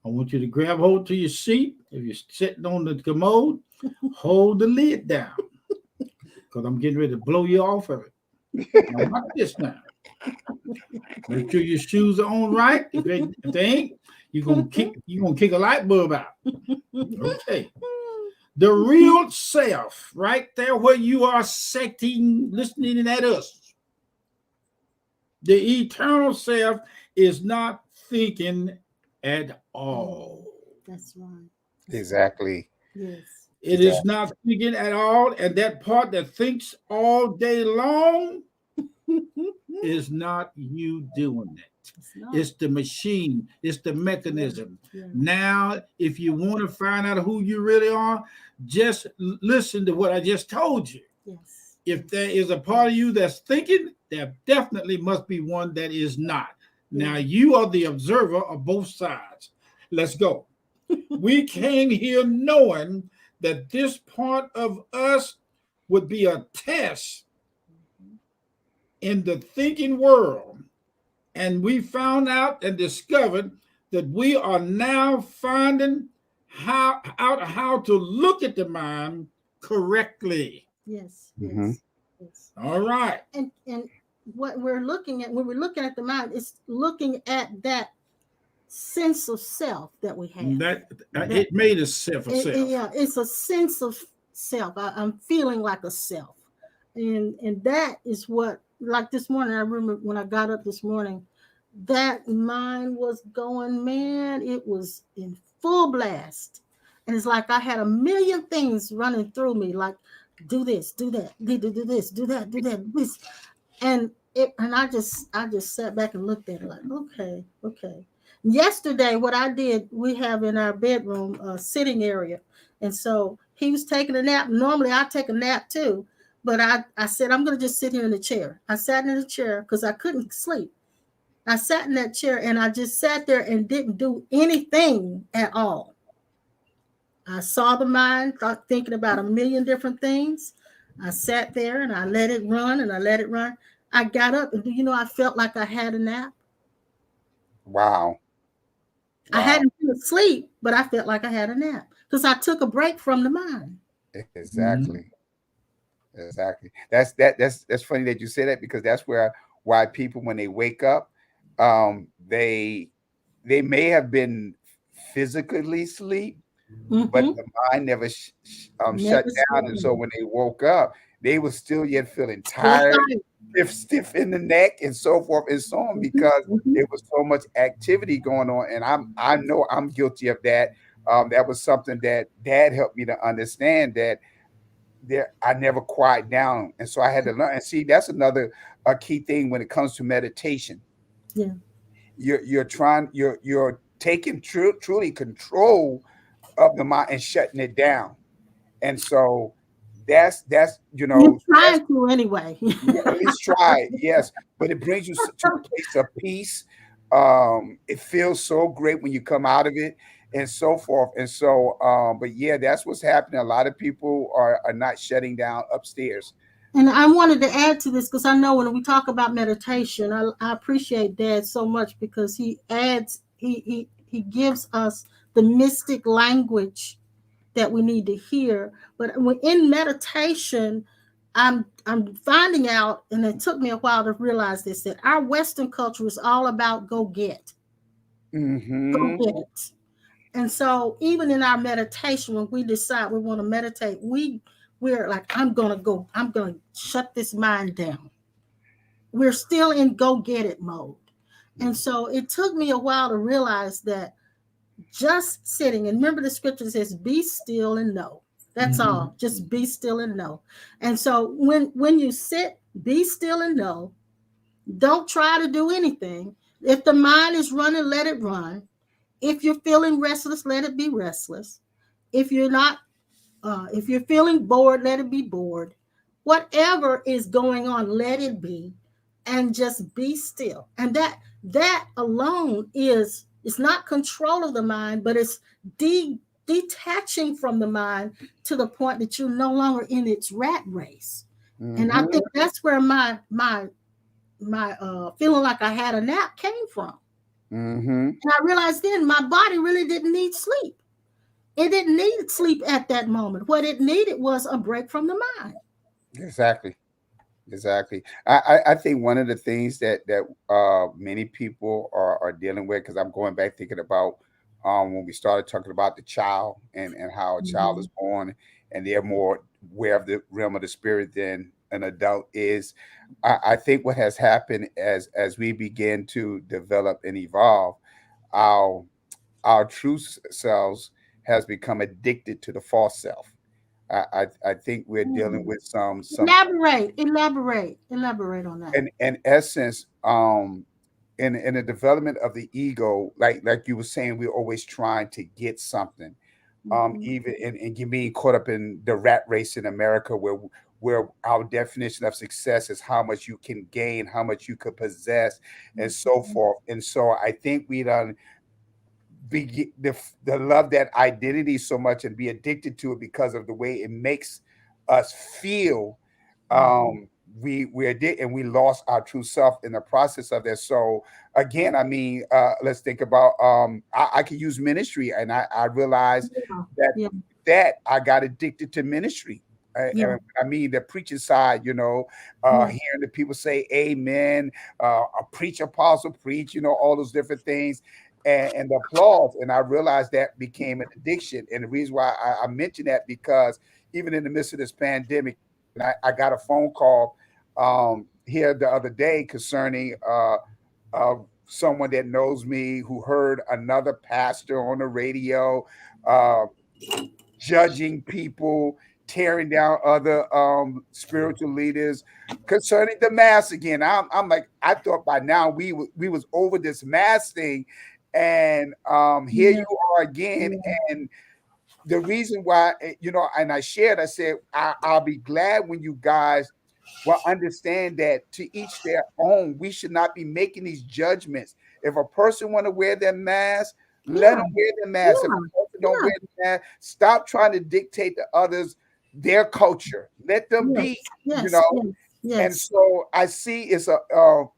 Speaker 3: I want you to grab hold to your seat. If you're sitting on the commode, hold the lid down, because I'm getting ready to blow you off of it. Now, watch this now. Make sure your shoes are on right. If they ain't, you're gonna kick a light bulb out. Okay. The real self, right there where you are sitting, listening at us. The eternal self is not thinking at all.
Speaker 1: That's right.
Speaker 2: Exactly.
Speaker 1: Yes.
Speaker 3: It is not thinking at all, and that part that thinks all day long is not you doing it. It's the machine. It's the mechanism. Yeah. Now, if you want to find out who you really are, just listen to what I just told you.
Speaker 1: Yes.
Speaker 3: If there is a part of you that's thinking, there definitely must be one that is not. Now, you are the observer of both sides. Let's go. We came here knowing that this part of us would be a test in the thinking world. And we found out and discovered that we are now finding out how to look at the mind correctly.
Speaker 1: Yes.
Speaker 2: Yes.
Speaker 3: All right.
Speaker 1: And what we're looking at when we're looking at the mind is looking at that sense of self that we have.
Speaker 3: That it made a self.
Speaker 1: Yeah, it's a sense of self. I'm feeling like a self, and that is what. Like this morning, I remember when I got up this morning, that mind was going, man, it was in full blast. And it's like I had a million things running through me, like do this, do that, do this, do that, do this. And And I just sat back and looked at it like, okay, okay. Yesterday, what I did, we have in our bedroom a sitting area, and so he was taking a nap. Normally, I take a nap too, but I said I'm gonna just sit here in the chair. I sat in the chair because I couldn't sleep. I sat in that chair and I just sat there and didn't do anything at all. I saw the mind, thought, thinking about a million different things. I sat there and I let it run and I let it run. I got up and do you know I felt like I had a nap.
Speaker 2: Wow.
Speaker 1: I
Speaker 2: Wow.
Speaker 1: hadn't been asleep, but I felt like I had a nap because I took a break from the mind.
Speaker 2: Exactly. Exactly. That's funny that you say that, because that's why people, when they wake up, they may have been physically asleep, but
Speaker 1: Mm-hmm.
Speaker 2: the mind never shut
Speaker 1: Never
Speaker 2: down,
Speaker 1: slept.
Speaker 2: and so when they woke up, they were still yet feeling
Speaker 1: Still
Speaker 2: tired,
Speaker 1: tired.
Speaker 2: stiff in the neck, and so forth and so on,
Speaker 1: Mm-hmm.
Speaker 2: because
Speaker 1: Mm-hmm.
Speaker 2: there was so much activity going on. And I know I'm guilty of that. That was something that Dad helped me to understand, that there I never quiet down, and so I had to learn. And see, that's another a key thing when it comes to meditation.
Speaker 1: Yeah.
Speaker 2: You're taking truly control of the mind and shutting it down. And so that's
Speaker 1: You're
Speaker 2: that's,
Speaker 1: trying to anyway.
Speaker 2: yeah, at least try it, yes. But it brings you to a place of peace. It feels so great when you come out of it, and so forth. And so, but yeah, that's what's happening. A lot of people are not shutting down upstairs.
Speaker 1: And I wanted to add to this because I know when we talk about meditation, I appreciate Dad so much because he adds, he gives us the mystic language that we need to hear. But when in meditation, I'm finding out, and it took me a while to realize this, that our Western culture is all about go
Speaker 2: Hmm.
Speaker 1: get it. And so even in our meditation, when we decide we want to meditate, we're like, I'm gonna shut this mind down. We're still in go get it mode. And so it took me a while to realize that just sitting, and remember the scripture says, be still and know. That's
Speaker 3: Mhm.
Speaker 1: all. Just be still and know. And so when you sit, be still and know. Don't try to do anything. If the mind is running, let it run. If you're feeling restless, let it be restless. If you're not, if you're feeling bored, let it be bored. Whatever is going on, let it be, and just be still. And that alone is it's not control of the mind, but it's detaching from the mind to the point that you're no longer in its rat race. And I
Speaker 2: Hmm.
Speaker 1: think that's where my feeling like I had a nap came from.
Speaker 2: Hmm.
Speaker 1: And I realized then my body really didn't need sleep. It didn't need sleep at that moment. What it needed was a break from the mind.
Speaker 2: Exactly. Exactly. I think one of the things that many people are dealing with, because I'm going back thinking about when we started talking about the child, and how a child is
Speaker 1: Mhm.
Speaker 2: born and they're more aware of the realm of the spirit than an adult is. I think what has happened as we begin to develop and evolve, our our true selves has become addicted to the false self. I think we're dealing
Speaker 1: Mm.
Speaker 2: with some
Speaker 1: Elaborate on that.
Speaker 2: in essence, in the development of the ego, like you were saying, we're always trying to get something.
Speaker 1: Mhm.
Speaker 2: Even in being caught up in the rat race in America, where our definition of success is how much you can gain, how much you could possess, and so
Speaker 1: Mhm.
Speaker 2: forth. And so I think we done the love that identity so much and be addicted to it because of the way it makes us feel.
Speaker 1: Mhm.
Speaker 2: um we did, and we lost our true self in the process of that. So again, I mean, let's think about, I could use ministry, and I realized
Speaker 1: Yeah.
Speaker 2: that
Speaker 1: Yeah.
Speaker 2: I got addicted to ministry.
Speaker 1: Yeah.
Speaker 2: And I mean the preaching side,
Speaker 1: Yeah.
Speaker 2: hearing the people say amen, a preach, apostle preach, all those different things, and the applause. And I realized that became an addiction. And the reason why I mention that, because even in the midst of this pandemic, and I got a phone call here the other day concerning uh, someone that knows me, who heard another pastor on the radio uh, judging people, tearing down other spiritual leaders concerning the mass again. I'm like, I thought by now we was over this mass thing, and here
Speaker 1: Yeah.
Speaker 2: you are again.
Speaker 1: Yeah.
Speaker 2: And the reason why, and I said, I'll be glad when you guys will understand that to each their own. We should not be making these judgments. If a person want to wear their mask, let
Speaker 1: Yeah.
Speaker 2: them wear their mask. If
Speaker 1: Yeah.
Speaker 2: a person don't
Speaker 1: Yeah.
Speaker 2: wear the mask, stop trying to dictate to others their culture. Let them
Speaker 1: Yes.
Speaker 2: be,
Speaker 1: Yes. Yes.
Speaker 2: And
Speaker 1: Yes.
Speaker 2: so I see it's a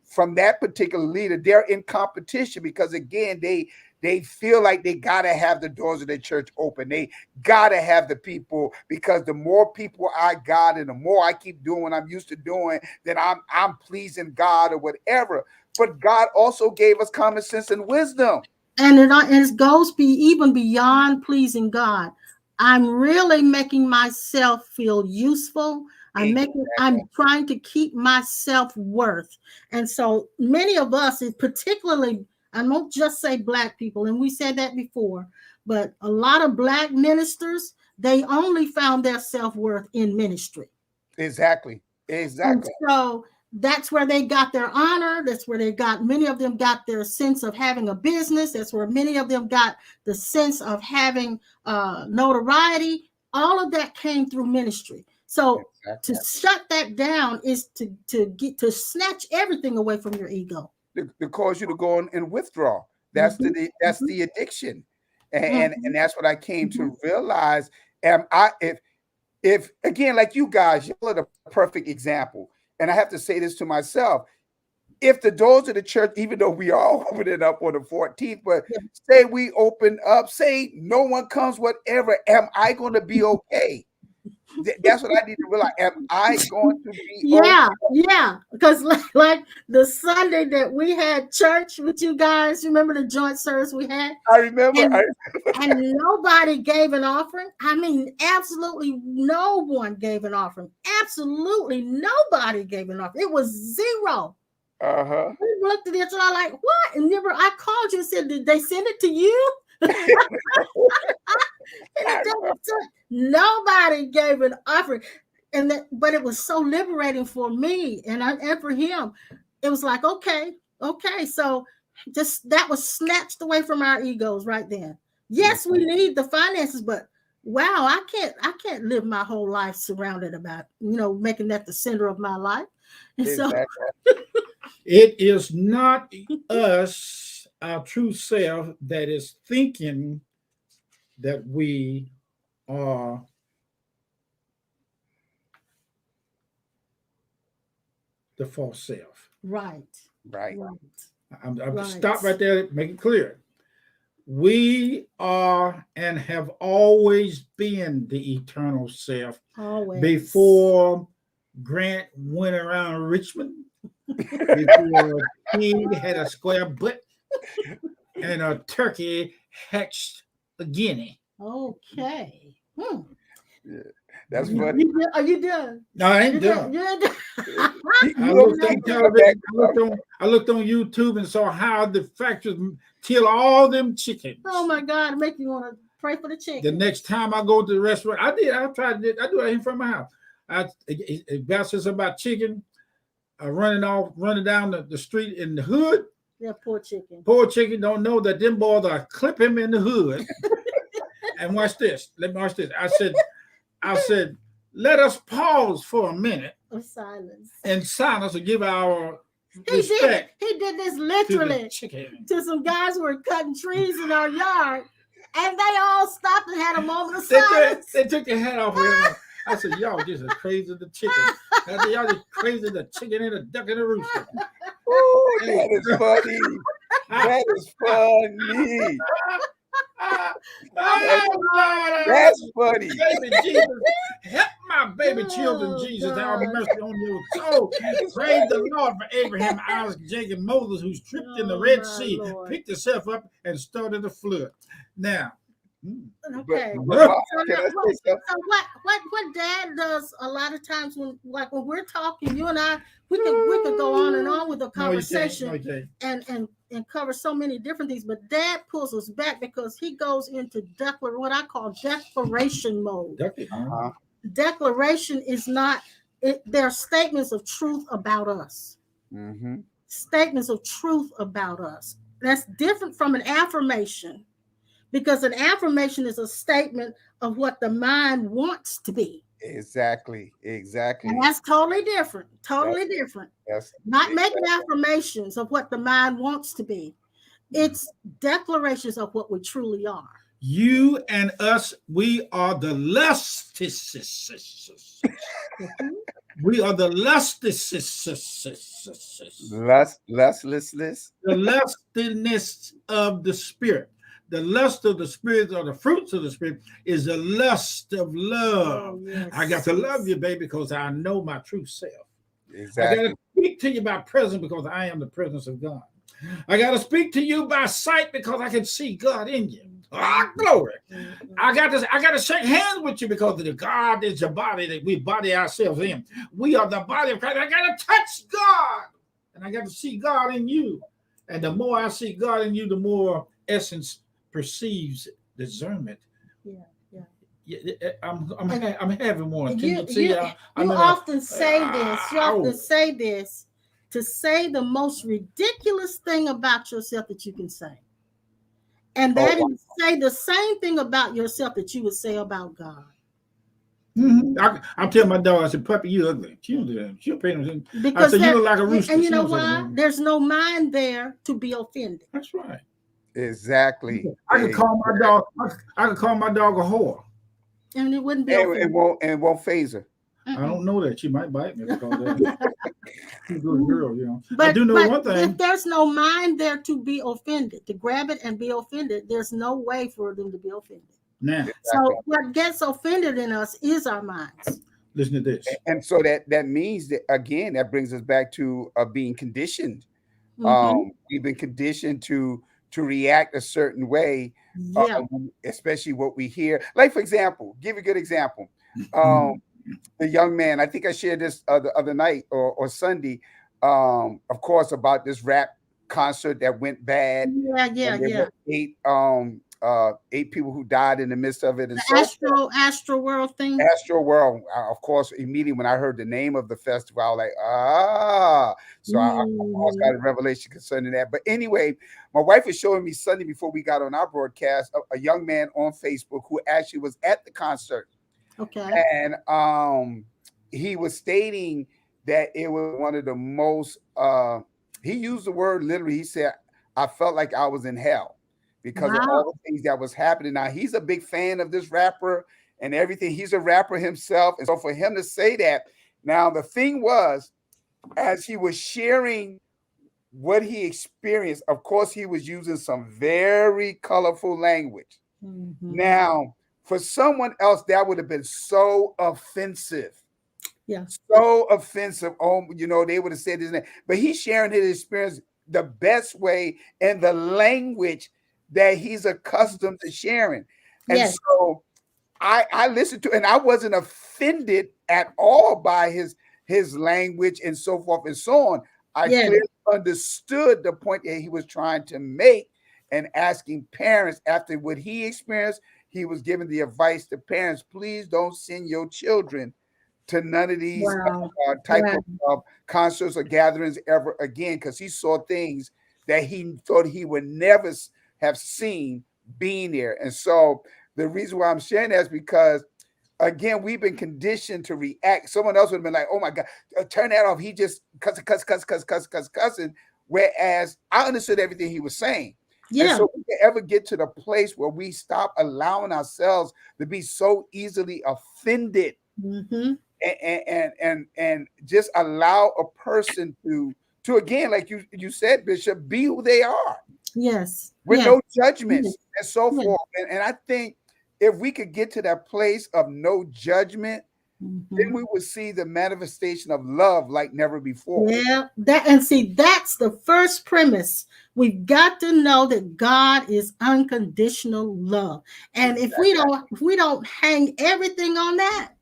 Speaker 2: from that particular leader, they're in competition because again, they feel like they gotta have the doors of their church open. They gotta have the people, because the more people I got and the more I keep doing what I'm used to doing, then I'm pleasing God or whatever. But God also gave us common sense and wisdom.
Speaker 1: And it goes even beyond pleasing God. I'm really making myself feel useful. I'm
Speaker 2: Exactly.
Speaker 1: trying to keep my self-worth. And so many of us, particularly, I won't just say Black people, and we said that before, but a lot of Black ministers, they only found their self-worth in ministry.
Speaker 2: Exactly.
Speaker 1: And
Speaker 2: Exactly.
Speaker 1: so that's where they got their honor. That's where many of them got their sense of having a business. That's where many of them got the sense of having notoriety. All of that came through ministry. So
Speaker 2: Exactly.
Speaker 1: to shut that down is to snatch everything away from your ego.
Speaker 2: To cause you to go on and withdraw. That's
Speaker 1: Mhm,
Speaker 2: that's
Speaker 1: mhm,
Speaker 2: the addiction, and
Speaker 1: mhm,
Speaker 2: that's what I came
Speaker 1: mhm.
Speaker 2: to realize. I if again, like you guys, y'all are the perfect example, and I have to say this to myself. If the doors of the church, even though we are opening up on the 14th, but
Speaker 1: Yeah.
Speaker 2: say we open up, say no one comes, whatever, am I going to be okay? That's what I need to realize. Am I going to be okay?
Speaker 1: Yeah, because like the Sunday that we had church with you guys, remember the joint service we had,
Speaker 2: I remember.
Speaker 1: and nobody gave an offering. I mean, absolutely no one gave an offering. Absolutely nobody gave an offering. It was zero.
Speaker 2: Uh-huh.
Speaker 1: We looked at each other like, what? And remember, I called you and said, did they send it to you? And
Speaker 2: I
Speaker 1: it
Speaker 2: remember.
Speaker 1: doesn't. Nobody gave an offering, but it was so liberating for me and for him. It was like, okay. So just that was snatched away from our egos right then. Yes, we need the finances, but wow, I can't live my whole life surrounded about making that the center of my life. And so
Speaker 2: Exactly.
Speaker 3: It is not us, our true self, that is thinking that we are the false self.
Speaker 1: right,
Speaker 2: Right.
Speaker 1: right,
Speaker 3: I'm
Speaker 1: right.
Speaker 3: stop right there, make it clear. We are and have always been the eternal self
Speaker 1: Always.
Speaker 3: before Grant went around Richmond, before King had a square butt and a turkey hatched a guinea.
Speaker 1: Okay.
Speaker 2: Yeah. That's funny.
Speaker 1: Are you done?
Speaker 3: No, I ain't
Speaker 1: You
Speaker 3: done.
Speaker 1: done? You done?
Speaker 3: I
Speaker 2: You
Speaker 3: looked
Speaker 2: don't
Speaker 3: on
Speaker 2: need to come back.
Speaker 3: television. I looked on YouTube and saw how the factories kill all them chickens.
Speaker 1: Oh my God! It make you want to pray for the
Speaker 3: The
Speaker 1: chicken.
Speaker 3: next time I go to the restaurant, I did. I tried it. I do it in front of my house. It says about chicken, running down the street in the hood.
Speaker 1: Yeah, poor chicken.
Speaker 3: Poor chicken don't know that them boys are clip him in the hood. And watch this. Let me watch this. I said, let us pause for a minute
Speaker 1: Of silence.
Speaker 3: in silence to give our
Speaker 1: He
Speaker 3: respect
Speaker 1: did this
Speaker 3: to
Speaker 1: literally
Speaker 3: the chicken.
Speaker 1: to some guys who were cutting trees in our yard, and they all stopped and had a moment of
Speaker 3: They
Speaker 1: silence.
Speaker 3: took their hat off. I said, y'all just as crazy as the chicken. I said, y'all just crazy as the chicken and the duck and the rooster.
Speaker 2: Ooh, that is funny. That is funny. That's funny.
Speaker 3: Baby Jesus, help my baby children,
Speaker 1: Oh,
Speaker 3: Jesus. Have
Speaker 1: God.
Speaker 3: mercy on your soul. Praise the Lord for Abraham, Isaac, Jacob, Moses, who tripped in the
Speaker 1: Oh,
Speaker 3: Red
Speaker 1: my
Speaker 3: Sea,
Speaker 1: Lord.
Speaker 3: picked himself up, and started a flood. Now,
Speaker 1: Okay.
Speaker 2: But
Speaker 3: But-
Speaker 2: Bob,
Speaker 1: So,
Speaker 2: can I say something?
Speaker 1: so what Dad does a lot of times when we're talking, you and I, we could go on and on with the
Speaker 3: no, you can't.
Speaker 1: conversation
Speaker 3: No, you can't.
Speaker 1: and cover so many different things, but Dad pulls us back because he goes into what I call declaration mode.
Speaker 3: Duck it, man.
Speaker 2: Uh-huh.
Speaker 1: declaration is not. They're statements of truth about us.
Speaker 2: Mm-hmm.
Speaker 1: Statements of truth about us. That's different from an affirmation, because an affirmation is a statement of what the mind wants to be.
Speaker 2: Exactly.
Speaker 1: And
Speaker 2: Exactly.
Speaker 1: that's totally different.
Speaker 2: That's
Speaker 1: Totally different.
Speaker 2: that's
Speaker 1: Not making
Speaker 2: exactly.
Speaker 1: affirmations of what the mind wants to be. It's declarations of what we truly are.
Speaker 3: You and us, we are the lustices.
Speaker 1: Mhm.
Speaker 3: We are the lustices.
Speaker 2: Lustlessness.
Speaker 3: The lustiness of the spirit. The lust of the spirit, or the fruits of the spirit, is the lust of love.
Speaker 1: Oh, yes.
Speaker 3: I got to love you, baby, because I know my true self. I got
Speaker 2: Exactly.
Speaker 3: to speak to you by presence because I am the presence of God. I got to speak to you by sight because I can see God in you. Ah, glory. I got to shake hands with you because the God is the body that we body ourselves in. We are the body of Christ. I got to touch God, and I got to see God in you. And the more I see God in you, the more essence perceives discernment. I'm having one. Can you see?
Speaker 1: You often say this. You often say this to say the most ridiculous thing about yourself that you can say, and that is say the same thing about yourself that you would say about God.
Speaker 3: Mm-hmm. I'm telling my dog, I said, "Puppy, you ugly." She'll pay attention.
Speaker 1: Because
Speaker 3: I said, "You look like a rooster."
Speaker 1: And you know why? There's no mind there to be offended.
Speaker 3: That's right.
Speaker 2: Exactly.
Speaker 3: I could call my dog. I could call my dog a whore,
Speaker 1: and it wouldn't be
Speaker 2: It won't phase her.
Speaker 3: I don't know that. She might bite me because she's a good girl, you know.
Speaker 1: But
Speaker 3: I do know one thing.
Speaker 1: If there's no mind there to be offended, to grab it and be offended, there's no way for them to be offended.
Speaker 3: Now,
Speaker 1: so what gets offended in us is our minds.
Speaker 3: Listen to this.
Speaker 2: And so that means that, again, that brings us back to being conditioned.
Speaker 1: Mm-hmm.
Speaker 2: We've been conditioned to react a certain way, especially what we hear. Like, for example, give a good example. The young man, I think I shared this the other night or Sunday, of course, about this rap concert that went bad.
Speaker 1: Yeah.
Speaker 2: 8 people who died in the midst of it. And
Speaker 1: the Astro World thing.
Speaker 2: Astro World, of course, immediately when I heard the name of the festival, I was like, So I also got a revelation concerning that. But anyway, my wife was showing me Sunday before we got on our broadcast, a young man on Facebook who actually was at the concert.
Speaker 1: Okay.
Speaker 2: And he was stating that it was one of the most, he used the word literally, he said, I felt like I was in hell because of all the things that was happening. Now, he's a big fan of this rapper and everything. He's a rapper himself. And so for him to say that, now the thing was, as he was sharing what he experienced, of course, he was using some very colorful language. Mm-hmm. Now, for someone else, that would have been so offensive.
Speaker 1: Yeah.
Speaker 2: So offensive. Oh, they would have said this. But he's sharing his experience the best way in the language that he's accustomed to sharing. And so I listened to, and I wasn't offended at all by his language and so forth and so on. I clearly understood the point that he was trying to make and asking parents after what he experienced. He was giving the advice to parents, please don't send your children to none of these type of concerts or gatherings ever again, because he saw things that he thought he would never have seen being there. And so the reason why I'm sharing that is because, again, we've been conditioned to react. Someone else would have been like, oh my God, turn that off. He just cussing. Whereas I understood everything he was saying. Yeah. And so we can ever get to the place where we stop allowing ourselves to be so easily offended. Mm-hmm. And just allow a person to again, like you said, Bishop, be who they are.
Speaker 1: Yes.
Speaker 2: With no judgments and so forth. And I think if we could get to that place of no judgment, then we would see the manifestation of love like never before.
Speaker 1: Yeah, that's the first premise. We've got to know that God is unconditional love. And if we don't hang everything on that,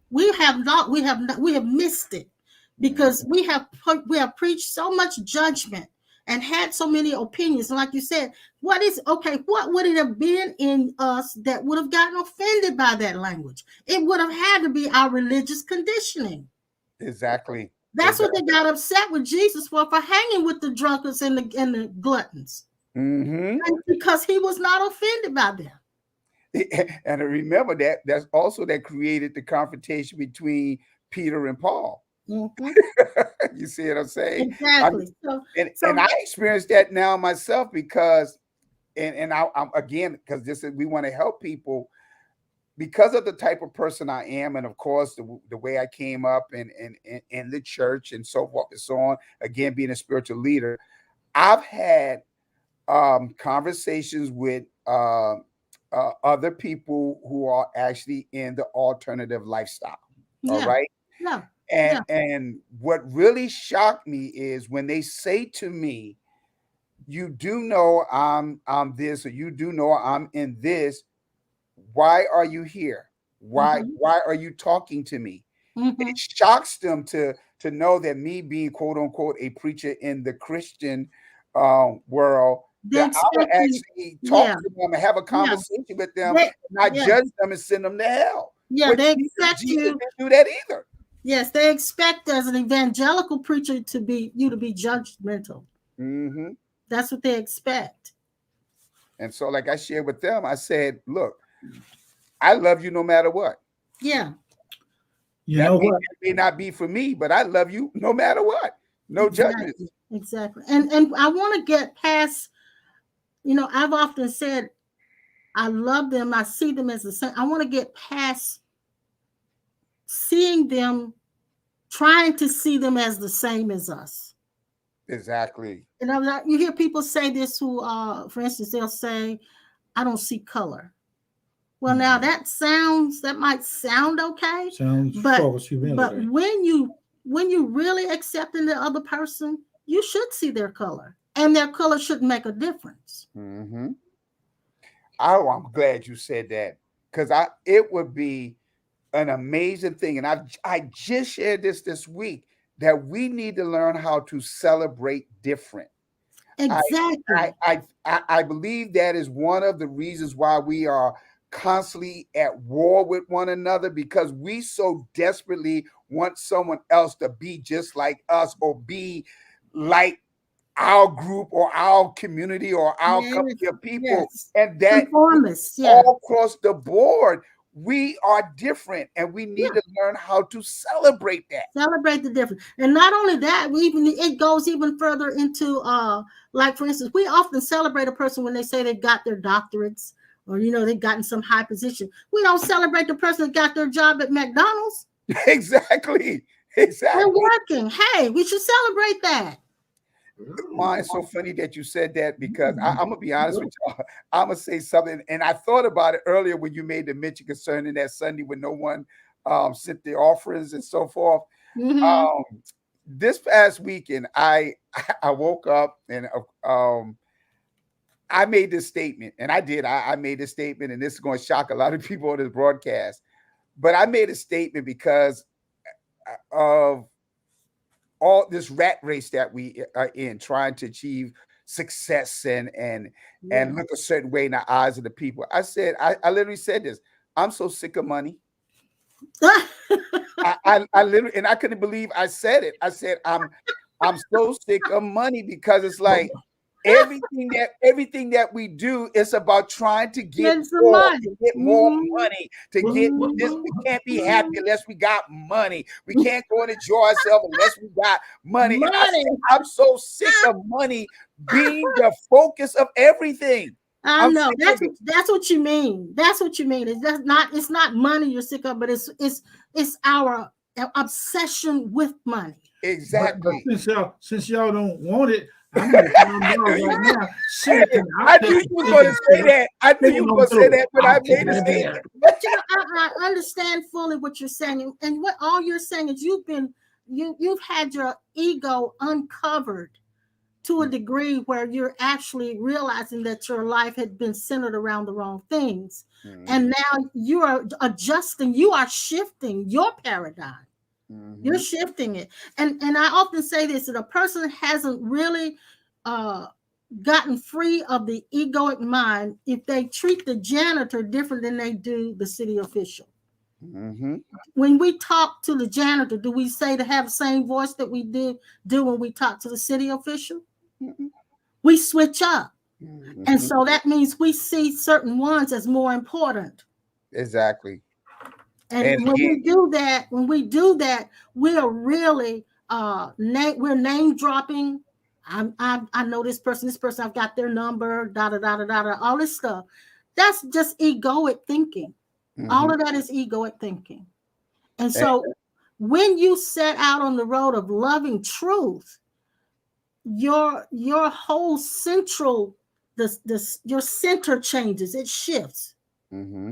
Speaker 1: we have missed it, because we have preached so much judgment and had so many opinions. And like you said, what would it have been in us that would have gotten offended by that language? It would have had to be our religious conditioning.
Speaker 2: Exactly.
Speaker 1: That's what they got upset with Jesus for hanging with the drunkards and the gluttons.
Speaker 2: Mm-hmm.
Speaker 1: Because he was not offended by them.
Speaker 2: And I remember that's also that created the confrontation between Peter and Paul.
Speaker 1: Mm-hmm.
Speaker 2: You see what I'm saying?
Speaker 1: Exactly.
Speaker 2: And I experienced that now myself because, I'm again, because we want to help people because of the type of person I am, and of course the way I came up in the church and so forth and so on. Again, being a spiritual leader, I've had conversations with other people who are actually in the alternative lifestyle.
Speaker 1: Yeah.
Speaker 2: All right.
Speaker 1: Yeah.
Speaker 2: And what really shocked me is when they say to me, "You do know I'm this, or you do know I'm in this. Why are you here? Why are you talking to me?" It shocks them to know that me being quote unquote a preacher in the Christian world, that I would actually talk to them and have a conversation with them, not judge them and send them to hell.
Speaker 1: Yeah, they expect
Speaker 2: Jesus didn't do that either.
Speaker 1: Yes, they expect as an evangelical preacher to be judgmental.
Speaker 2: Mm-hmm.
Speaker 1: That's what they expect.
Speaker 2: And so, like I shared with them, I said, "Look, I love you no matter what."
Speaker 1: Yeah.
Speaker 3: You know what?
Speaker 2: It may not be for me, but I love you no matter what. No judgment.
Speaker 1: Exactly. And I want to get past, I've often said I love them. I see them as the same. I want to get past seeing them, trying to see them as the same as us.
Speaker 2: Exactly.
Speaker 1: And you hear people say this who, for instance, they'll say, "I don't see color." Well, now that might sound okay.
Speaker 3: Sounds false humility.
Speaker 1: But when you really accepting the other person, you should see their color, and their color should make a difference.
Speaker 2: Mm-hmm. Oh, I'm glad you said that, because it would be an amazing thing, and I just shared this week that we need to learn how to celebrate different.
Speaker 1: Exactly.
Speaker 2: I believe that is one of the reasons why we are constantly at war with one another, because we so desperately want someone else to be just like us or be like our group or our community or our company of people. And that all across the board, we are different, and we need to learn how to celebrate that.
Speaker 1: Celebrate the difference. And not only that, it goes even further into like, for instance, we often celebrate a person when they say they've got their doctorates, or they've gotten some high position. We don't celebrate the person that got their job at McDonald's.
Speaker 2: Exactly.
Speaker 1: They're working. Hey, we should celebrate that.
Speaker 2: It's so funny that you said that, because I'm gonna be honest with y'all. I'm gonna say something, and I thought about it earlier when you made the mention concerning that Sunday when no one sent the offerings and so forth. This past weekend, I woke up and I made this statement, and I made this statement, and this is going to shock a lot of people on this broadcast, but I made a statement because of all this rat race that we are in, trying to achieve success and look a certain way in the eyes of the people. I said, I literally said this: I'm so sick of money. I literally, and I couldn't believe I said it. I said, I'm so sick of money, because it's like everything that we do is about trying to get more money, to get this. We can't be happy unless we got money. We can't go and enjoy ourselves unless we got money. And I said, I'm so sick of money being the focus of everything.
Speaker 1: I know that's what you mean. That's what you mean. It's not money you're sick of, but it's our obsession with money.
Speaker 2: Exactly.
Speaker 3: But since y'all don't want it, I'm going to find out right now.
Speaker 2: I knew you were going to say that. I knew you were going to say that, but I made a statement.
Speaker 1: But I understand fully what you're saying, and what all you're saying is you've had your ego uncovered to a degree where you're actually realizing that your life had been centered around the wrong things. And now you are adjusting, you are shifting your paradigm. You're shifting it. And I often say this, that a person hasn't really gotten free of the egoic mind if they treat the janitor different than they do the city official.
Speaker 2: Mm-hmm.
Speaker 1: When we talk to the janitor, do we say to have the same voice that we do when we talk to the city official?
Speaker 2: Mm-hmm.
Speaker 1: We switch up.
Speaker 2: Mm-hmm.
Speaker 1: And so that means we see certain ones as more important.
Speaker 2: Exactly.
Speaker 1: And when we do that, we are really we're name dropping. I know this person, I've got their number, da da da da da, all this stuff. That's just egoic thinking. All
Speaker 2: Mm-hmm.
Speaker 1: of that is egoic thinking. And
Speaker 2: And,
Speaker 1: so when you set out on the road of loving truth, your whole central your center changes, it shifts.
Speaker 2: mm-hmm.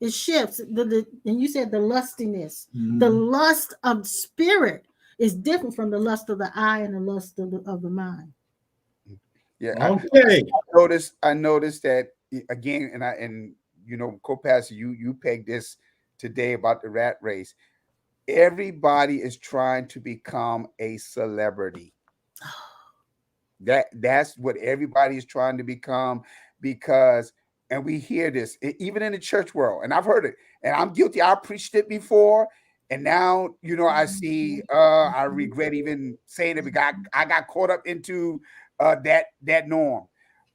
Speaker 1: It shifts. And you said the lustiness,
Speaker 3: Mhm.
Speaker 1: the lust of spirit is different from the lust of the eye and the lust of the mind.
Speaker 2: Yeah.
Speaker 3: Okay.
Speaker 2: I noticed that again, and co-pastor, you pegged this today about the rat race. Everybody is trying to become a celebrity. That's what everybody is trying to become, because, and we hear this even in the church world, and I've heard it, and I'm guilty. I preached it before, and now I see. I regret even saying it, because I got caught up into that norm.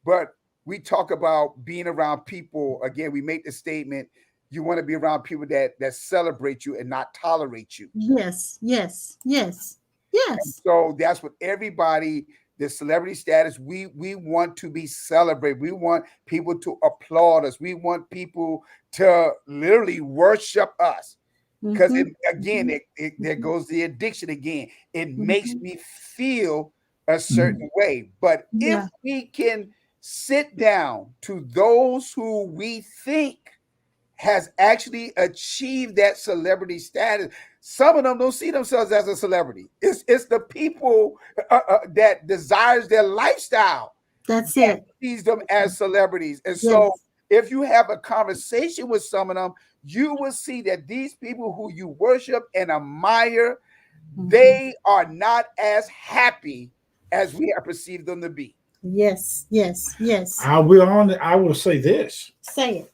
Speaker 2: But we talk about being around people. Again, we make the statement: you want to be around people that celebrate you and not tolerate you.
Speaker 1: Yes, yes, yes, yes.
Speaker 2: So that's what everybody, the celebrity status, we want to be celebrated. We want people to applaud us. We want people to literally worship us. Because
Speaker 1: Mhm,
Speaker 2: again, there goes the addiction again. It makes
Speaker 1: mhm.
Speaker 2: me feel a certain way. But if
Speaker 1: Yeah.
Speaker 2: we can sit down to those who we think has actually achieved that celebrity status. Some of them don't see themselves as a celebrity. It's the people that desires their lifestyle
Speaker 1: That's
Speaker 2: that
Speaker 1: it.
Speaker 2: sees them as celebrities. And so
Speaker 1: Yes.
Speaker 2: if you have a conversation with some of them, you will see that these people who you worship and admire,
Speaker 1: Mhm.
Speaker 2: they are not as happy as we have perceived them to be.
Speaker 1: Yes, yes, yes.
Speaker 3: I will say this.
Speaker 1: Say it.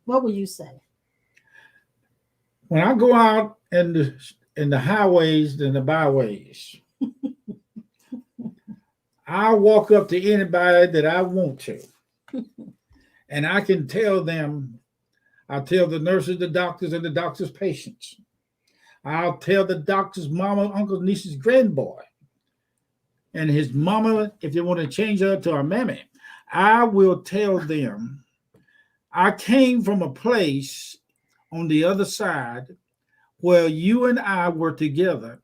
Speaker 1: What will you say?
Speaker 3: When I go out in the highways and the byways, I walk up to anybody that I want to, and I can tell them. I'll tell the nurses, the doctors, and the doctor's patients. I'll tell the doctor's mama, uncle, niece's grandboy, and his mama, if they want to change her to a mammy. I will tell them I came from a place on the other side where you and I were together,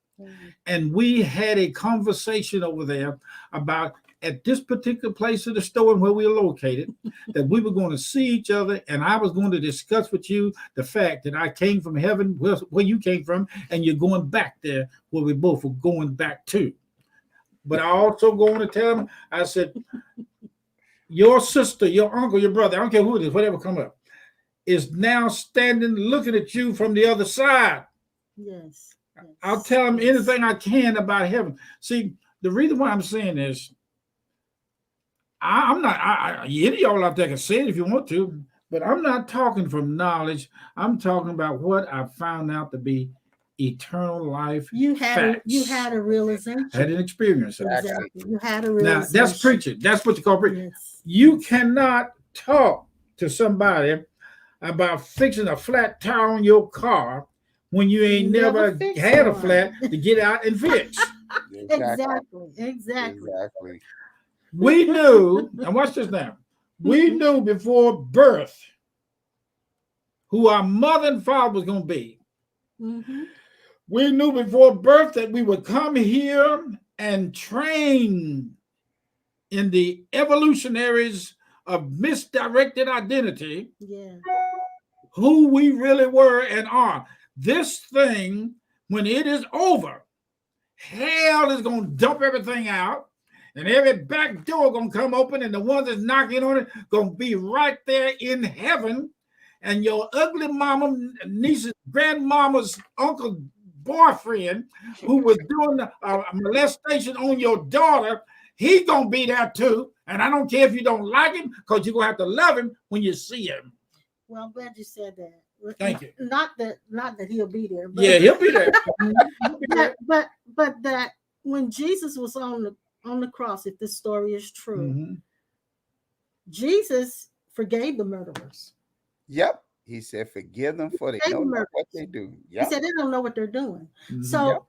Speaker 3: and we had a conversation over there about at this particular place of the store and where we were located, that we were going to see each other, and I was going to discuss with you the fact that I came from heaven, where you came from, and you're going back there where we both were going back to. But I also going to tell them, I said, your sister, your uncle, your brother, I don't care who it is, whatever come up, is now standing looking at you from the other side.
Speaker 1: Yes.
Speaker 3: I'll tell them anything I can about heaven. See, the reason why I'm saying this, I'm not, any of y'all out there can say it if you want to, but I'm not talking from knowledge. I'm talking about what I found out to be eternal life.
Speaker 1: You had a realization.
Speaker 3: I had an experience.
Speaker 1: Exactly. You had a
Speaker 3: Now,
Speaker 1: realization.
Speaker 3: that's preaching. That's what you call preaching.
Speaker 1: Yes.
Speaker 3: You cannot talk to somebody about fixing a flat tire on your car when you ain't never had a flat to get out and fix.
Speaker 1: Exactly.
Speaker 3: We knew, and watch this now. We knew before birth who our mother and father was going to be.
Speaker 1: Mm-hmm.
Speaker 3: We knew before birth that we would come here and train in the evolutionaries of misdirected identity, who we really were and are. This thing, when it is over, hell is going to dump everything out, and every back door going to come open, and the ones that's knocking on it going to be right there in heaven, and your ugly mama, niece's grandmama's uncle boyfriend who was doing a molestation on your daughter, he's going to be there too. And I don't care if you don't like him, because you're going to have to love him when you see him.
Speaker 1: Well, I'm glad you said that.
Speaker 3: Thank you.
Speaker 1: Not that he'll be there. But,
Speaker 3: Yeah, he'll be there. He'll be there.
Speaker 1: but that when Jesus was on the cross, if this story is true,
Speaker 3: Mm-hmm.
Speaker 1: Jesus forgave the murderers.
Speaker 2: Yep. He said, forgive them for they don't know what they do. Yep.
Speaker 1: He said they don't know what they're doing.
Speaker 3: Mm-hmm.
Speaker 1: So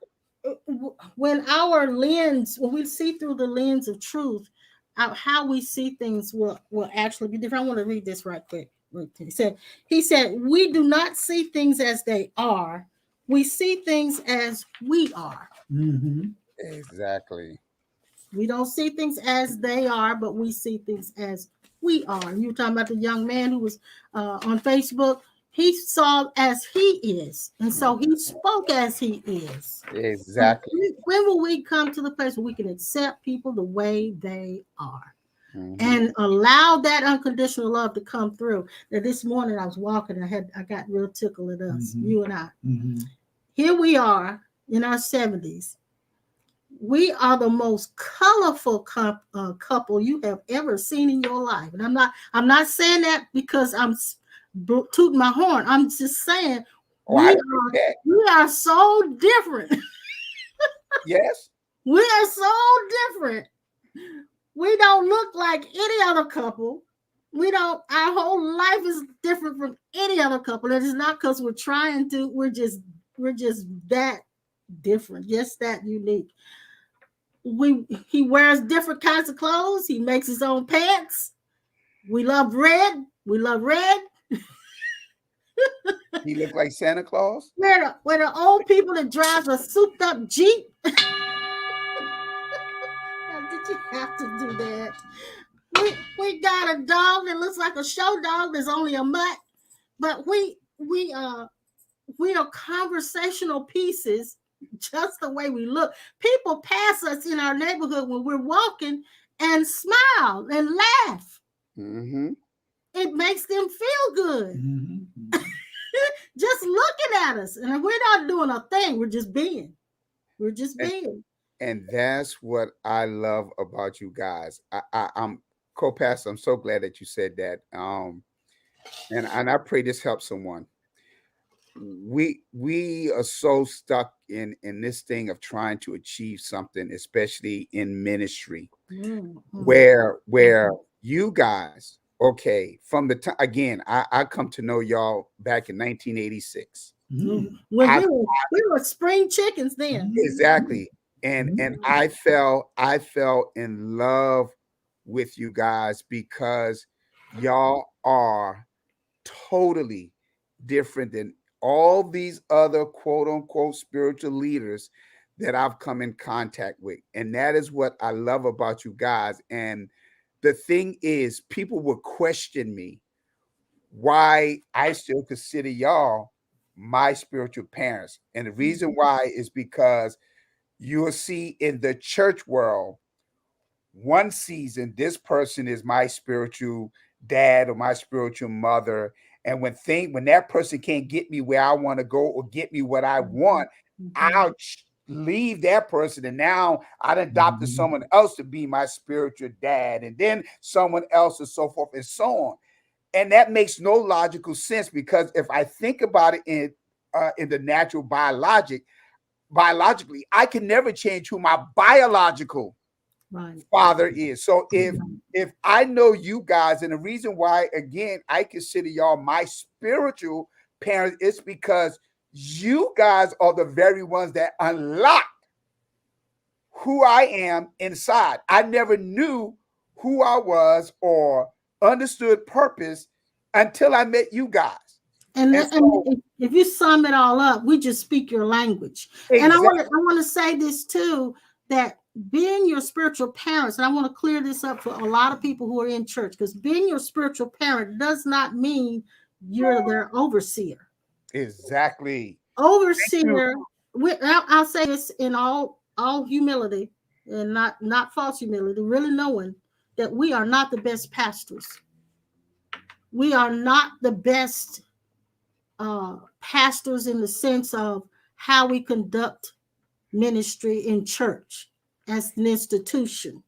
Speaker 1: when we see through the lens of truth, how we see things will actually be different. I want to read this right quick. He said, we do not see things as they are. We see things as we are.
Speaker 3: Mm-hmm.
Speaker 2: Exactly.
Speaker 1: We don't see things as they are, but we see things as we are. You were talking about the young man who was on Facebook. He saw as he is, and so he spoke as he is.
Speaker 2: Exactly.
Speaker 1: When will we come to the place where we can accept people the way they are?
Speaker 2: Mm-hmm.
Speaker 1: And allow that unconditional love to come through. Now, this morning I was walking, I got real tickled at us,
Speaker 3: Mm-hmm.
Speaker 1: you and I.
Speaker 3: Mm-hmm.
Speaker 1: Here we are in our 70s. We are the most colorful couple you have ever seen in your life. And I'm not saying that because I'm tooting my horn. I'm just saying we are so different.
Speaker 2: Yes.
Speaker 1: We are so different. We don't look like any other couple. Our whole life is different from any other couple. It is not because we're trying to, we're just that different, just that unique. He wears different kinds of clothes. He makes his own pants. We love red.
Speaker 2: He looked like Santa Claus.
Speaker 1: We're the old people that drive a souped up Jeep. Did you have to do that? We got a dog that looks like a show dog. There's only a mutt, but we are conversational pieces. Just the way we look, people pass us in our neighborhood when we're walking and smile and laugh.
Speaker 2: Mm-hmm.
Speaker 1: It makes them feel good.
Speaker 3: Mm-hmm.
Speaker 2: just
Speaker 1: looking at us. And we're not doing a thing. We're just being. We're just being.
Speaker 2: And that's what I love about you guys. I'm co-pastor. I'm so glad that you said that. And I pray this helps someone. We are so stuck in this thing of trying to achieve something, especially in ministry, where you guys, okay, from the time again, I come to know y'all back in 1986.
Speaker 1: When we were spring chickens then.
Speaker 2: Exactly. And I fell in love with you guys because y'all are totally different than all these other quote unquote spiritual leaders that I've come in contact with. And that is what I love about you guys. And the thing is, people would question me why I still consider y'all my spiritual parents. And the reason why is because you'll see in the church world, one season, this person is my spiritual dad or my spiritual mother. And when that person can't get me where I want to go or get me what I want, I'll leave that person. And now I'd adopted someone else to be my spiritual dad, and then someone else, and so forth and so on. And that makes no logical sense, because if I think about it in the natural biologically, I can never change who my biological father is. So if I know you guys, and the reason why, again, I consider y'all my spiritual parents, is because you guys are the very ones that unlocked who I am inside. I never knew who I was or understood purpose until I met you guys.
Speaker 1: And if you sum it all up, we just speak your language. Exactly. And I want to say this too, that being your spiritual parents, and I want to clear this up for a lot of people who are in church, because being your spiritual parent does not mean you're their overseer.
Speaker 2: Exactly.
Speaker 1: Overseer, I'll say this in all humility, and not false humility, really knowing that we are not the best pastors. We are not the best pastors in the sense of how we conduct ministry in church as an institution.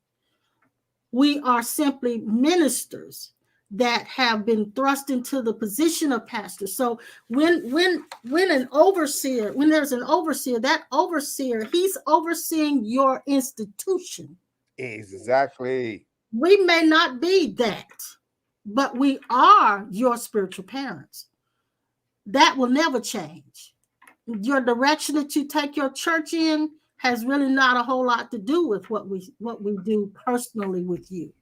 Speaker 1: We are simply ministers that have been thrust into the position of pastor. So when an overseer, when there's an overseer, that overseer, he's overseeing your institution.
Speaker 2: Exactly.
Speaker 1: We may not be that, but we are your spiritual parents. That will never change. Your direction that you take your church in has really not a whole lot to do with what we do personally with you.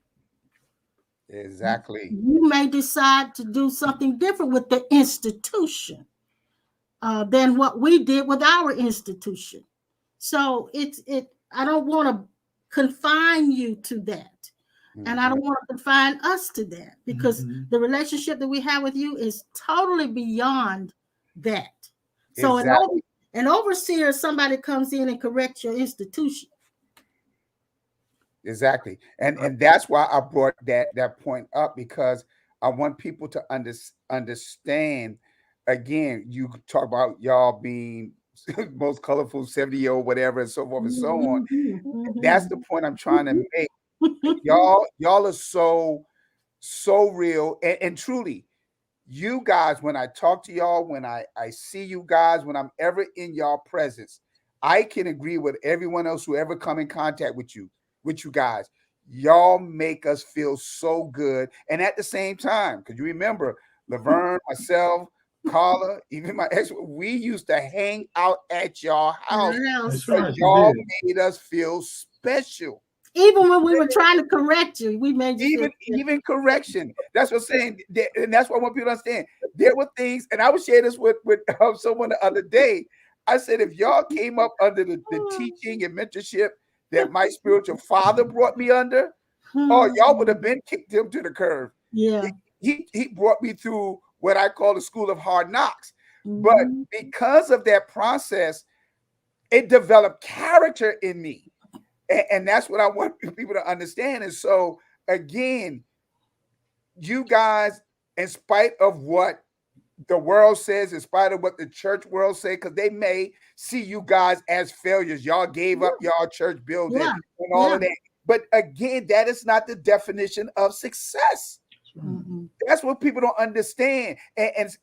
Speaker 2: Exactly.
Speaker 1: You may decide to do something different with the institution than what we did with our institution. So I don't want to confine you to that. And I don't want to confine us to that, because the relationship that we have with you is totally beyond that. So
Speaker 2: Exactly.
Speaker 1: an overseer, somebody comes in and corrects your institution.
Speaker 2: Exactly. And that's why I brought that point up, because I want people to understand. Again, you talk about y'all being most colorful 70-year-old, whatever, and so forth and so on. That's the point I'm trying to make. Y'all are so real, and truly, you guys, when I talk to y'all, when I see you guys, when I'm ever in y'all presence, I can agree with everyone else who ever come in contact with you guys. Y'all make us feel so good. And at the same time, because you remember, Laverne, myself, Carla, even my ex, we used to hang out at y'all house.
Speaker 3: That's
Speaker 2: So
Speaker 3: right, you
Speaker 2: y'all
Speaker 3: did.
Speaker 2: made us feel special.
Speaker 1: Even when we were trying to correct you, we made you feel
Speaker 2: Even correction. That's what I'm saying, and that's what I want people to understand. There were things, and I was sharing this with someone the other day. I said, if y'all came up under the teaching and mentorship that my spiritual father brought me under, oh, y'all would have been kicked him to the curb.
Speaker 1: Yeah.
Speaker 2: He brought me through what I call the school of hard knocks. But
Speaker 1: Mhm.
Speaker 2: because of that process, it developed character in me. And that's what I want people to understand. And so, again, you guys, in spite of what the world says, in spite of what the church world say, because they may see you guys as failures. Y'all gave up y'all church building
Speaker 1: Yeah.
Speaker 2: and all of that. But again, that is not the definition of success.
Speaker 1: Mhm.
Speaker 2: That's what people don't understand. And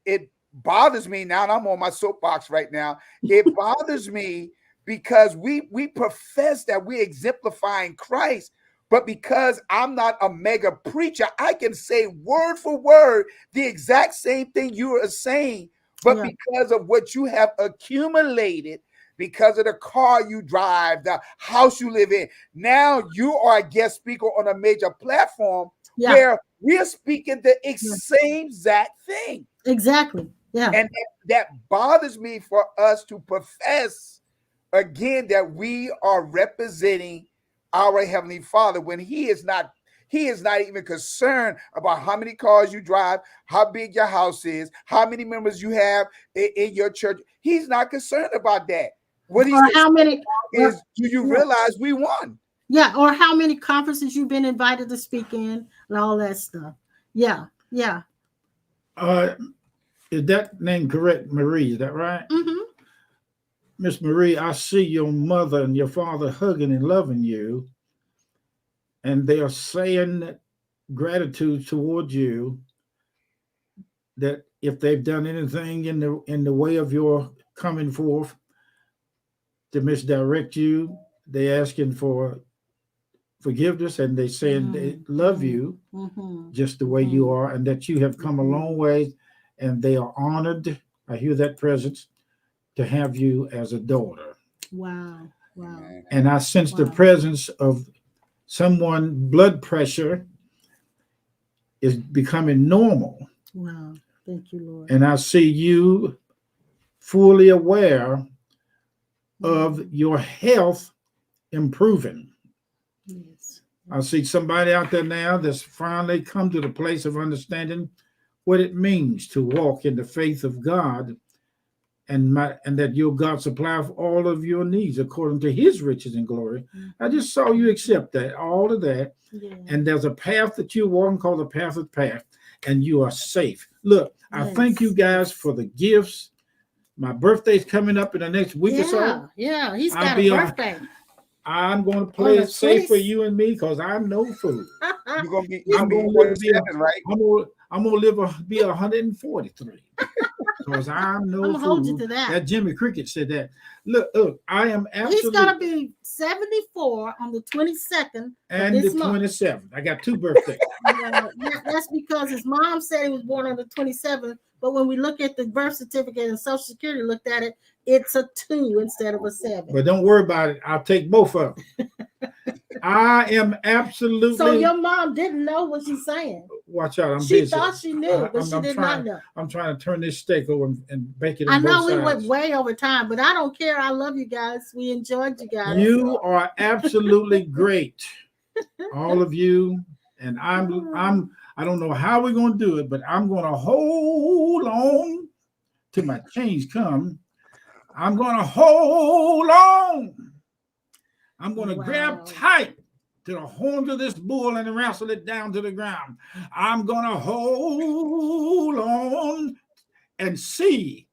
Speaker 2: it bothers me now, and I'm on my soapbox right now. It bothers me because we profess that we're exemplifying Christ, but because I'm not a mega preacher, I can say word for word the exact same thing you are saying. But
Speaker 1: Yeah.
Speaker 2: because of what you have accumulated, because of the car you drive, the house you live in, now you are a guest speaker on a major platform
Speaker 1: Yeah.
Speaker 2: where we're speaking the same exact thing.
Speaker 1: Exactly. Yeah.
Speaker 2: And that bothers me, for us to profess again that we are representing our Heavenly Father when He is not even concerned about how many cars you drive, how big your house is, how many members you have in your church. He's not concerned about that. What he's
Speaker 1: Or
Speaker 2: concerned
Speaker 1: how many
Speaker 2: about is, do you realize we won?
Speaker 1: Yeah, or how many conferences you've been invited to speak in and all that stuff. Yeah. Yeah.
Speaker 3: Is that name correct, Marie? Is that right?
Speaker 1: Mm-hmm.
Speaker 3: Miss Marie, I see your mother and your father hugging and loving you, and they are saying gratitude towards you, that if they've done anything in the way of your coming forth to misdirect you, they asking for forgiveness, and they saying they love you just the way you are, and that you have come a long way, and they are honored. I hear that presence to have you as a daughter.
Speaker 1: Wow. Wow.
Speaker 3: And I sense the presence of someone blood pressure is becoming normal.
Speaker 1: Wow. Thank you, Lord.
Speaker 3: And I see you fully aware of your health improving.
Speaker 1: Yes.
Speaker 3: I see somebody out there now that's finally come to the place of understanding what it means to walk in the faith of God, and that your God supply for all of your needs according to His riches and glory. I just saw you accept that, all of that.
Speaker 1: Yeah.
Speaker 3: And there's a path that you're walking called the path of path, and you are safe. Look, I thank you guys for the gifts. My birthday's coming up in the next week or so.
Speaker 1: Yeah, he's got a birthday.
Speaker 3: I'm going to play
Speaker 1: On
Speaker 3: it
Speaker 1: the
Speaker 3: safe for
Speaker 1: 20
Speaker 3: you and me because I'm no fool.
Speaker 2: You're gonna be,
Speaker 3: I'm going to live to be
Speaker 2: 27, right?
Speaker 3: I'm gonna be 143 because I'm no
Speaker 1: I'm gonna
Speaker 3: fool.
Speaker 1: hold you to that.
Speaker 3: That Jimmy Cricket said that. Look, I am
Speaker 1: He's
Speaker 3: absolutely.
Speaker 1: gonna be 74 on the 22nd
Speaker 3: and
Speaker 1: of this
Speaker 3: the
Speaker 1: month.
Speaker 3: 27th. I got 2 birthdays.
Speaker 1: That's because his mom said he was born on the 27th, but when we look at the birth certificate and Social Security looked at it, it's a 2 instead of a 7.
Speaker 3: But don't worry about it. I'll take both of them. I am absolutely.
Speaker 1: So your mom didn't know what she's saying.
Speaker 3: Watch out! I'm
Speaker 1: She
Speaker 3: busy.
Speaker 1: thought she knew, but she did not know.
Speaker 3: I'm trying to turn this steak over and bake it.
Speaker 1: I
Speaker 3: On
Speaker 1: know
Speaker 3: both
Speaker 1: we
Speaker 3: sides.
Speaker 1: went way over time, but I don't care. I love you guys. We enjoyed you guys.
Speaker 3: You are absolutely great, all of you. And I don't know how we're going to do it, but I'm going to hold on till my change come. I'm going to hold on. I'm going to grab tight to the horns of this bull and wrestle it down to the ground. I'm going to hold on and see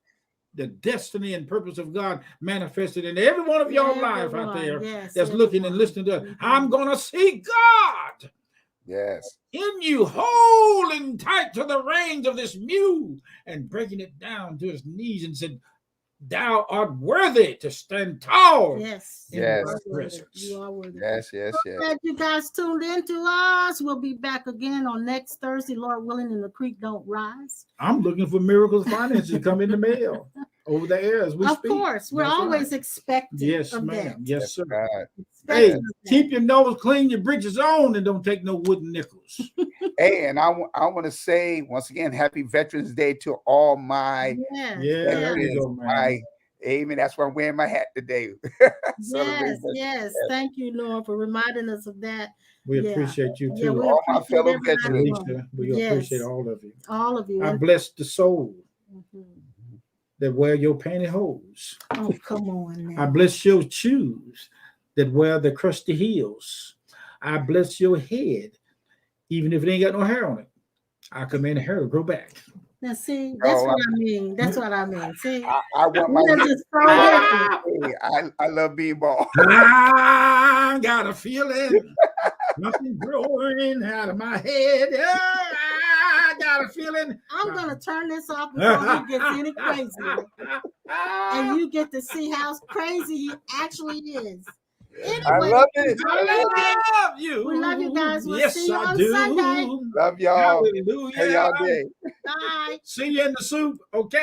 Speaker 3: the destiny and purpose of God manifested in every one of y'all life out there that's looking and listening to it. I'm going to see God.
Speaker 2: Yes.
Speaker 3: In you, holding tight to the reins of this mule and breaking it down to his knees and said, "Thou art worthy to stand tall."
Speaker 1: Yes.
Speaker 2: Yes.
Speaker 1: You are worthy.
Speaker 2: Yes.
Speaker 1: Glad you guys tuned in to us. We'll be back again on next Thursday, Lord willing, and the creek don't rise.
Speaker 3: I'm looking for miracles finances to come in the mail over the air as we speak.
Speaker 1: Of course, we're always expecting.
Speaker 3: Yes, ma'am. Yes, sir.
Speaker 2: Hey,
Speaker 3: keep your nose clean, your britches on, and don't take no wooden nickels.
Speaker 2: Hey, and I want to say once again, Happy Veterans Day to all my veterans. Amen. That's why I'm wearing my hat today.
Speaker 1: Yes. Thank you, Lord, for reminding us of that.
Speaker 3: We appreciate you too.
Speaker 2: All my fellow veterans.
Speaker 3: We appreciate all of you.
Speaker 1: All of you.
Speaker 3: I bless the soul that wear your pantyhose.
Speaker 1: Oh, come on now.
Speaker 3: I bless your shoes that wear the crusty heels. I bless your head, even if it ain't got no hair on it. I command the hair to grow back.
Speaker 1: Now, see, that's what I mean. That's what I mean. See,
Speaker 2: I want my. I love being bald.
Speaker 3: I got a feeling nothing growing out of my head. I got a feeling.
Speaker 1: I'm gonna turn this off before he gets any crazier, and you get to see how crazy he actually is. Anyway,
Speaker 2: I love it.
Speaker 3: I love you.
Speaker 1: We love you guys. We'll see you on Sunday.
Speaker 2: Love y'all.
Speaker 3: Hallelujah.
Speaker 2: Hey, y'all day.
Speaker 1: Bye.
Speaker 3: See you in the soup. Okay.